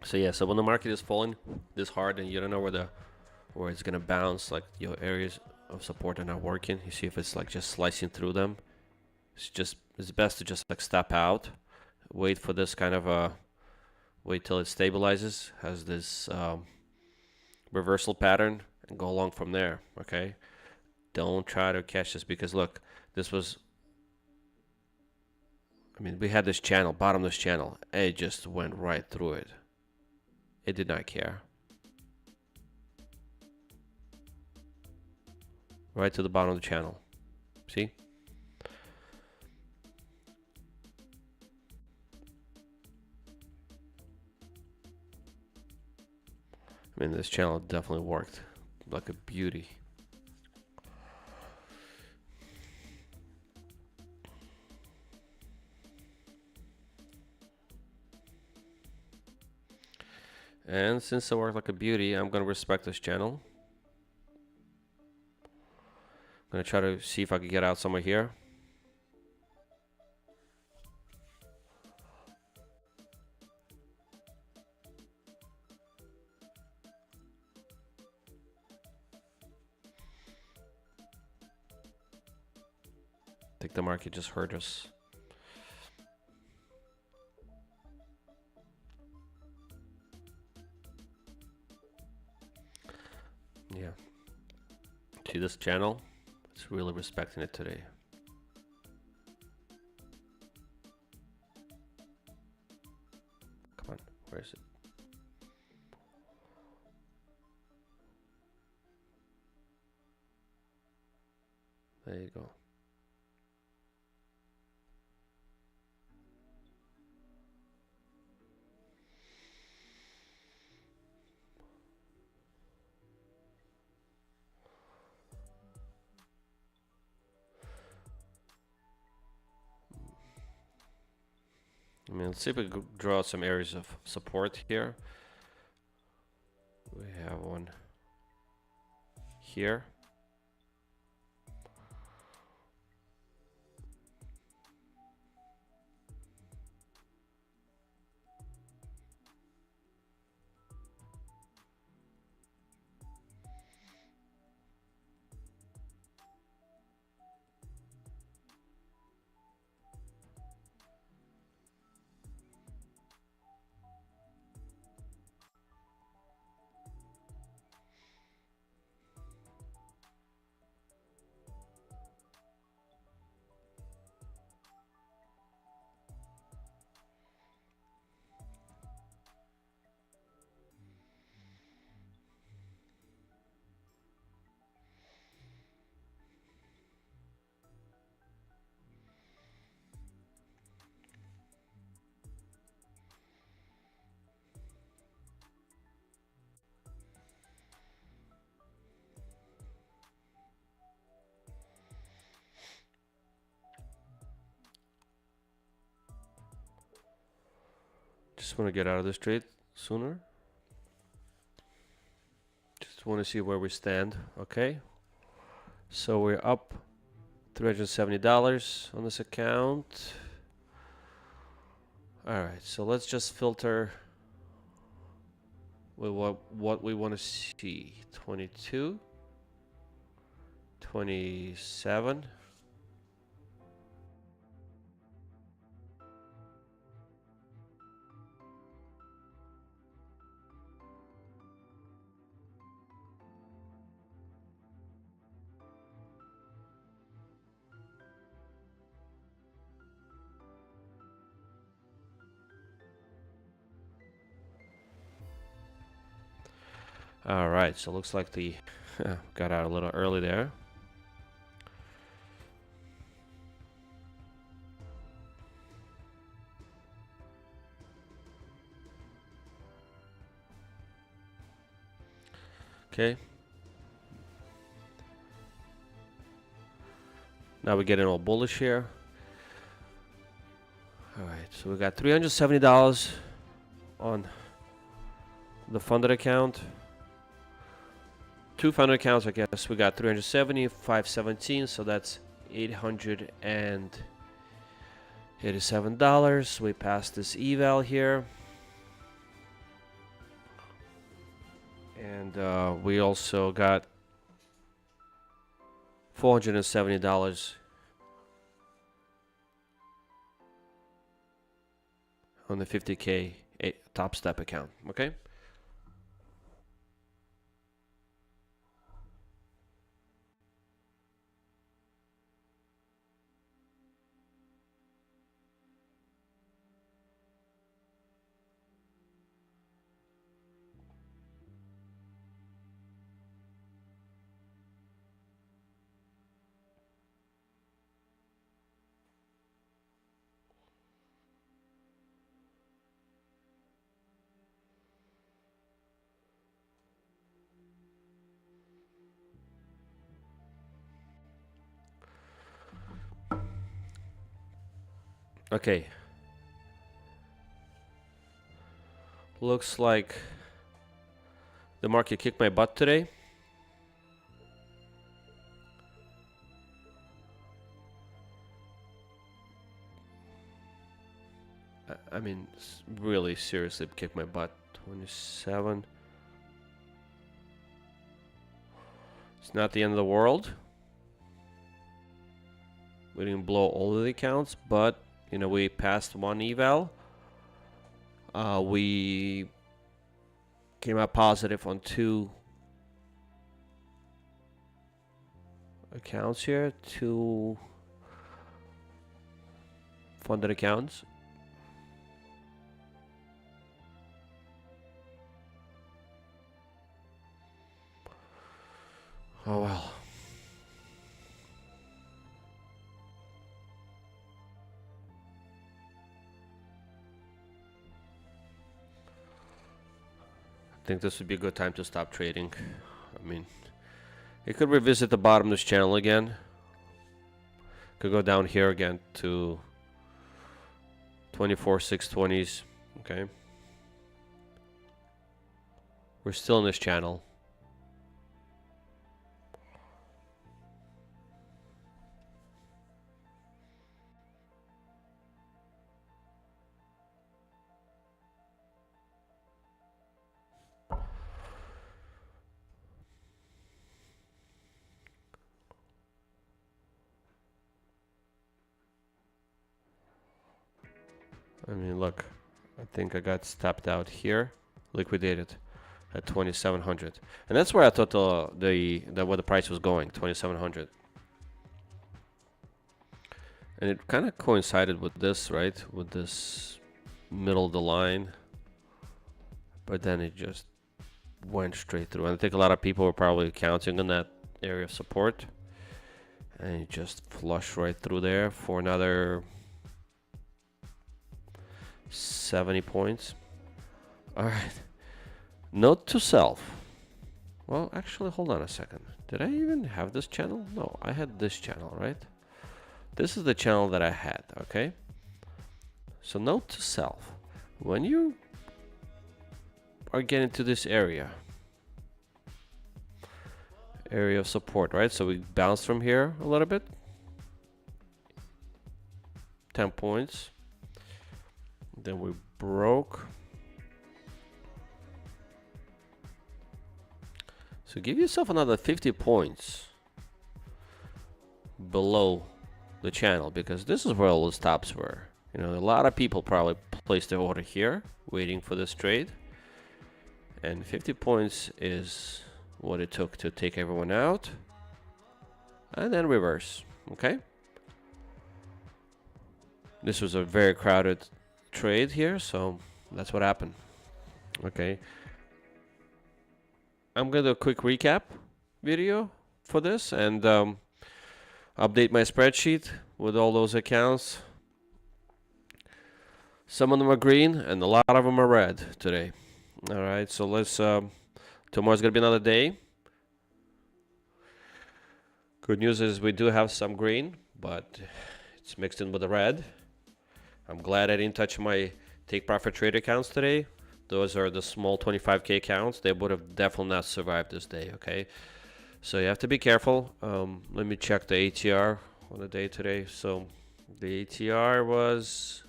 So yeah, so when the market is falling this hard and you don't know where it's gonna bounce, like your areas of support are not working, you see if it's like just slicing through them, it's best to just like step out, wait for this kind of wait till it stabilizes, has this reversal pattern, and go along from there. Okay, don't try to catch this because look, this was, I mean, we had this channel, bottom of this channel, it just went right through it. It did not care. Right to the bottom of the channel. See? I mean, this channel definitely worked like a beauty. And since it worked like a beauty, I'm going to respect this channel. I'm going to try to see if I can get out somewhere here. I think the market just hurt us. Yeah. See this channel? It's really respecting it today. Come on, where is it? There you go. I mean, let's see if we can draw some areas of support here. We have one here. Just want to get out of this trade sooner. Just want to see where we stand. Okay. So we're up $370 on this account. All right. So let's just filter with what we want to see. 22, 27. All right, so looks like the got out a little early there. Okay. Now we're getting all bullish here. All right, so we got $370 on the funded account. Two funded accounts, I guess. We got 370, 517, so that's $887. We passed this eval here. And we also got $470 on the 50K Topstep account. Okay. Okay. Looks like the market kicked my butt today. I mean, really seriously kicked my butt. 27. It's not the end of the world. We didn't blow all of the accounts, but you know, we passed one eval. We came out positive on two accounts here, two funded accounts. Oh well. I think this would be a good time to stop trading. I mean, it could revisit the bottom of this channel again. Could go down here again to 24,620s. Okay. We're still in this channel. I mean, look, I think I got stopped out here, liquidated at 2,700, and that's where I thought where the price was going, 2,700. And it kind of coincided with this, right? With this middle of the line, but then it just went straight through. And I think a lot of people were probably counting on that area of support, and it just flushed right through there for another 70 points. All right. Note to self. Well, actually, hold on a second. Did I even have this channel? No, I had this channel, right? This is the channel that I had, okay? So note to self. when you are getting to this area of support, right? So we bounced from here a little bit, 10 points, then we broke. So give yourself another 50 points below the channel, because this is where all the stops were. You know, a lot of people probably placed their order here waiting for this trade, and 50 points is what it took to take everyone out and then reverse. Okay, this was a very crowded trade here, so that's what happened. Okay, I'm gonna do a quick recap video for this and update my spreadsheet with all those accounts. Some of them are green and a lot of them are red today. All right, so let's tomorrow's gonna be another day. Good news is we do have some green, but it's mixed in with the red. I'm glad I didn't touch my take profit trade accounts today. Those are the small 25k accounts. They would have definitely not survived this day. Okay, so you have to be careful. Let me check the ATR on the day today. So the ATR was,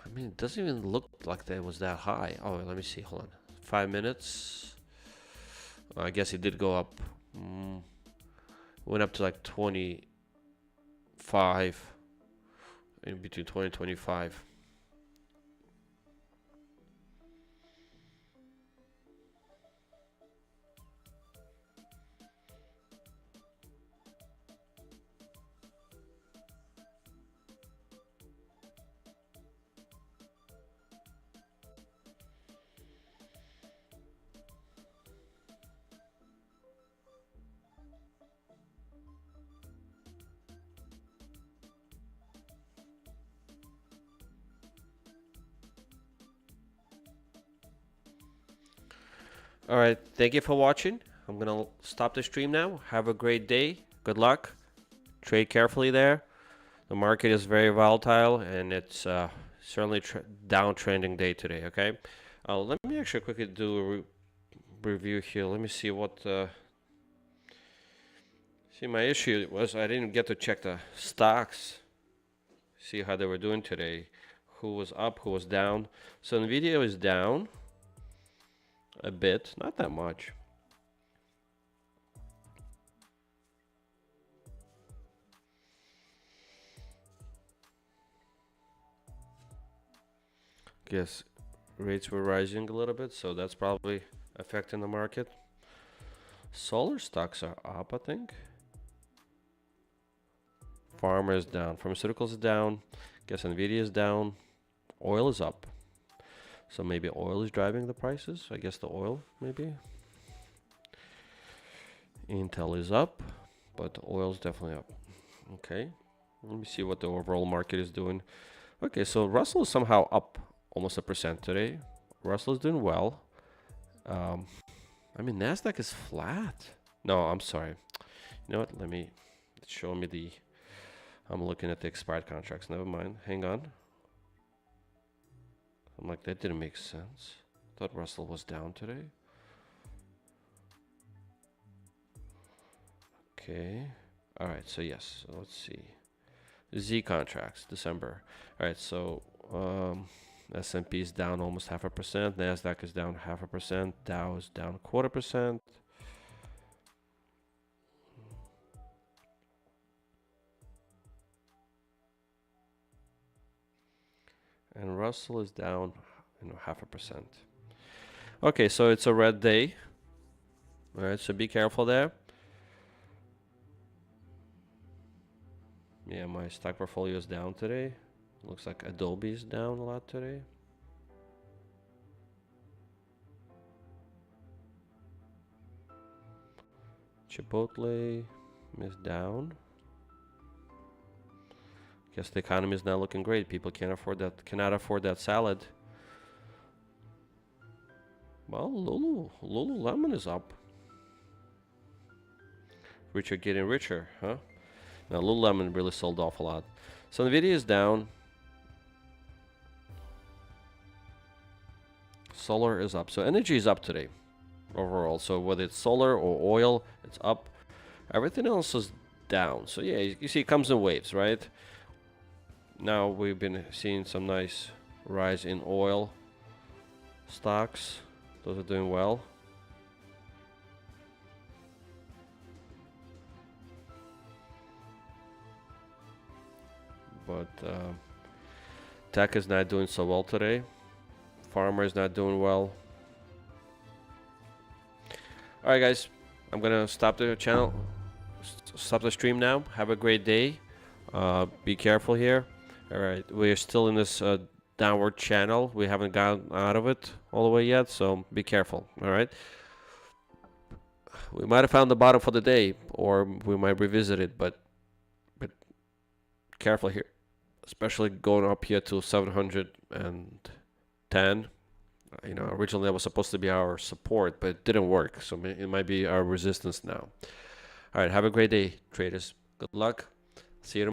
I mean, it doesn't even look like that was that high. Oh, let me see. Hold on. 5 minutes. I guess it did go up. Went up to like 25. In between 20 and 25. All right, thank you for watching. I'm gonna stop the stream now. Have a great day. Good luck. Trade carefully there. The market is very volatile, and it's certainly downtrending day today. Okay. Let me actually quickly do a review here. Let me see what. See, my issue was I didn't get to check the stocks. See how they were doing today. Who was up? Who was down? So Nvidia is down a bit, not that much. Guess rates were rising a little bit, so that's probably affecting the market. Solar stocks are up, I think. Pharma is down. Pharmaceuticals is down. Guess Nvidia is down. Oil is up. So maybe oil is driving the prices. I guess the oil, maybe. Intel is up, but oil is definitely up. Okay. Let me see what the overall market is doing. Okay, so Russell is somehow up almost 1% today. Russell is doing well. I mean, NASDAQ is flat. No, I'm sorry. You know what? Show me the, I'm looking at the expired contracts. Never mind. Hang on. I'm like, that didn't make sense. Thought Russell was down today. Okay. All right. So yes. So let's see. Z contracts, December. All right. So S&P is down almost 0.5%. NASDAQ is down 0.5%. Dow is down 0.25%. And Russell is down, 0.5%. Okay, so it's a red day. All right, so be careful there. Yeah, my stock portfolio is down today. Looks like Adobe is down a lot today. Chipotle is down. Guess the economy is not looking great. People cannot afford that salad. Well, Lululemon is up. Richer getting richer, huh? Now Lululemon really sold off a lot. So Nvidia is down. Solar is up. So energy is up today overall. So whether it's solar or oil, it's up. Everything else is down. So yeah, you see it comes in waves, right? Now we've been seeing some nice rise in oil stocks. Those are doing well. But tech is not doing so well today. Farmer is not doing well. All right, guys, I'm gonna stop the channel, stop the stream now. Have a great day. Be careful here. All right, we're still in this downward channel. We haven't gotten out of it all the way yet, so be careful. All right. We might have found the bottom for the day, or we might revisit it, but careful here, especially going up here to 710. You know, originally that was supposed to be our support, but it didn't work, so it might be our resistance now. All right, have a great day, traders. Good luck. See you tomorrow.